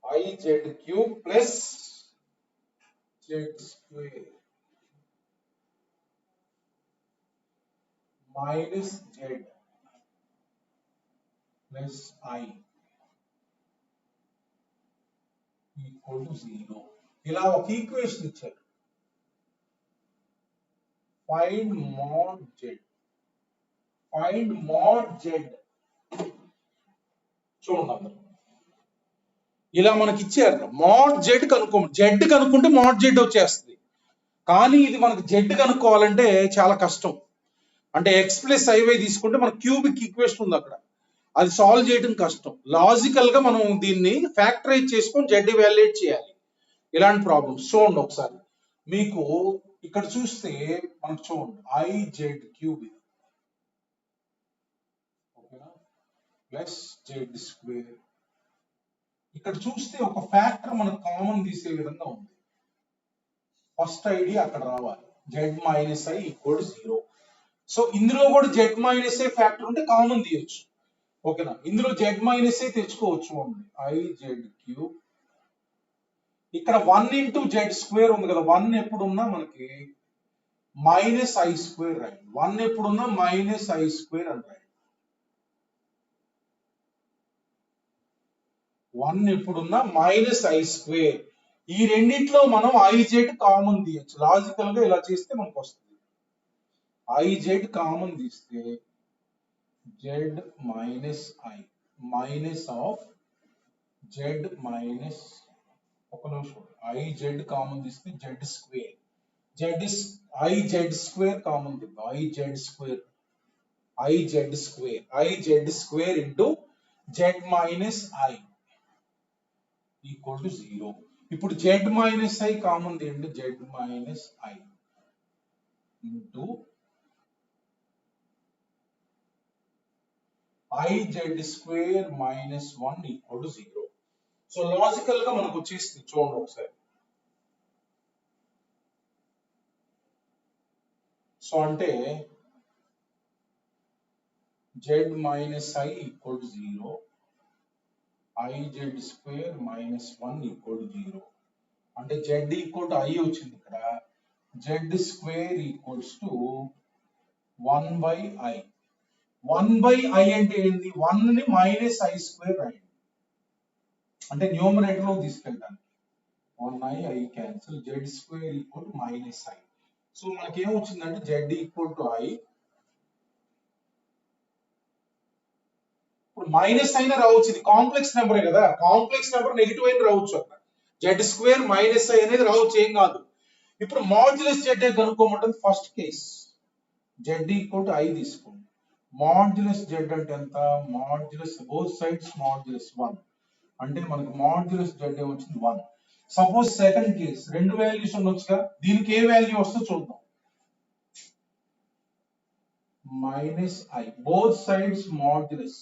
IZQ plus z² minus z plus I equal to 0 ఇలా ఒక ఈక్వేషన్ ఇచ్చారు ఫైండ్ mod z చూడండి అందరు ఇలా మనకి ఇచ్చారు మోడ్ జెడ్ జెడ్ కనుక్కుంటే మోడ్ జెడ్ వచ్చేస్తుంది. కానీ ఇది మనకు జెడ్ కనుక్కోవాలంటే చాలా కష్టం. అంటే ఎక్స్ ప్లస్ ఐవై తీసుకుంటే మన క్యూబిక్ ఈక్వేషన్ ఉంది అక్కడ, అది సాల్వ్ చేయడం కష్టం. లాజికల్ గా మనం దీన్ని ఫ్యాక్టరైజ్ చేసుకొని జెడ్ వాల్యుయేట్ చేయాలి. ఇలాంటి ప్రాబ్లమ్స్ చూడండి ఒకసారి. మీకు ఇక్కడ చూస్తే మనకు చూడండి ఐ జెడ్ క్యూబ్ ఓకేనా ప్లస్ జెడ్ స్క్వేర్. ఇక్కడ చూస్తే ఒక ఫ్యాక్టర్ మనకు కామన్ తీసే విధంగా ఉంది. ఫస్ట్ ఐడియా అక్కడ రావాలి, Z minus i equal 0. So ఇందులో కూడా జెడ్ మైనస్ ఏ ఫ్యాక్టర్ ఉంటే కామన్ తీయొచ్చు. ఓకేనా, ఇందులో జెడ్ మైనస్ ఏ తెచ్చుకోవచ్చు. ఐ జెడ్ క్యూబ్ ఇక్కడ 1 ఇంటూ జెడ్ స్క్వేర్ ఉంది కదా, 1 ఎప్పుడున్నా మనకి మైనస్ ఐ స్క్వేర్ రాయండి. 1 ఎప్పుడున్నా మైనస్ ఐ స్క్వేర్ అని రాయండి. 1 ఎప్పుడున్నా మైనస్ ఐ స్క్వేర్. ఈ రెండిట్లో మనం ఐ జెడ్ కామన్ తీయచ్చు. లాజికల్ గా ఇలా చేస్తే మనకు వస్తుంది. ఐ జెడ్ కామన్ తీస్తే z minus i minus of z minus, ఒక నిమిషం, ఐ జెడ్ కామన్ తీస్తే z square, z i z square common తీద్దాం. I z square into z minus i equal to 0. ఇప్పుడు జెడ్ మైనస్ ఐ కామన్ తీయండి. Z minus i into i z square minus 1 equal to 0. So logical గా మనకు వచ్చేస్తుంది. చూడండి ఒకసారి. So అంటే Z minus i equal to 0, I z square minus 1 equal to 0. అంటే Z equal to I వచ్చింది ఇక్కడ. Z square equals to 1 by I. 1 by I అంటే ఏంటి? 1 ని మైనస్ ఐ స్క్వేర్ రాయండి, అంటే న్యూమరేటర్ లో తీసుకెళ్ళడానికి. 1 I cancel, Z square equal to minus I. So మనకి ఏమొచ్చిందంటే జెడ్ ఈక్వల్ టు ఐ. ఇప్పుడు మైనస్ అయినా రావచ్చు, ఇది కాంప్లెక్స్ నెంబరే కదా, కాంప్లెక్స్ నెంబర్ నెగిటివ్ అయినా రావచ్చు అక్కడ. జెడ్ స్క్వేర్ మైనస్ ఐ అనేది రావచ్చు, ఏం కాదు. ఇప్పుడు మాడ్యులస్ జెడ్ కనుక్కోమంటుంది. First case z equal to i తీసుకోండి. మాడ్యులస్ జెడ్ అంటే ఎంత? మాడ్యులస్ బోత్ సైడ్స్ మాడ్యులస్ 1 అంటే మనకు మాడ్యులస్ జెడ్ ఏమొచ్చింది? 1. సపోజ్ సెకండ్ కేస్ రెండు వాల్యూస్ ఉండొచ్చుగా, దీనికి ఏ వాల్యూ వస్తుందో చూద్దాం. Minus I both sides modulus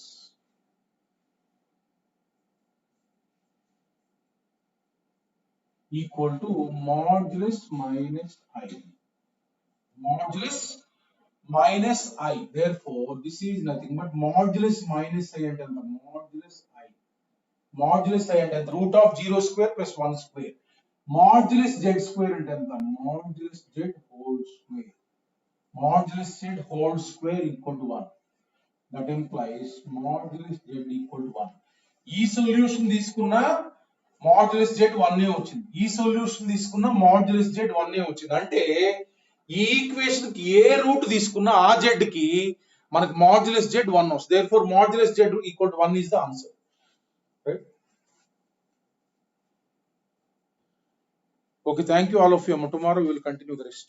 equal to modulus minus I. Modulus minus I. Therefore, this is nothing but modulus minus I and the modulus I. Modulus I and the root of 0 square plus 1 square. Modulus Z square and the modulus Z whole square. Modulus Z whole square equal to 1. That implies modulus Z equal to 1. ఈ solution తీసుకున్నా modulus Z 1 వచ్చింది, ఈ solution తీసుకున్నా modulus Z 1 వచ్చింది. అంటే ఈ equation కి ఏ route తీసుకున్నా ఆ జెడ్ కి మనకి మాడ్యులస్ జెడ్ 1 వస్తుంది. Therefore modulus Z equal to 1 is the answer. Right? Okay, thank you all of you. Tomorrow we will continue the rest.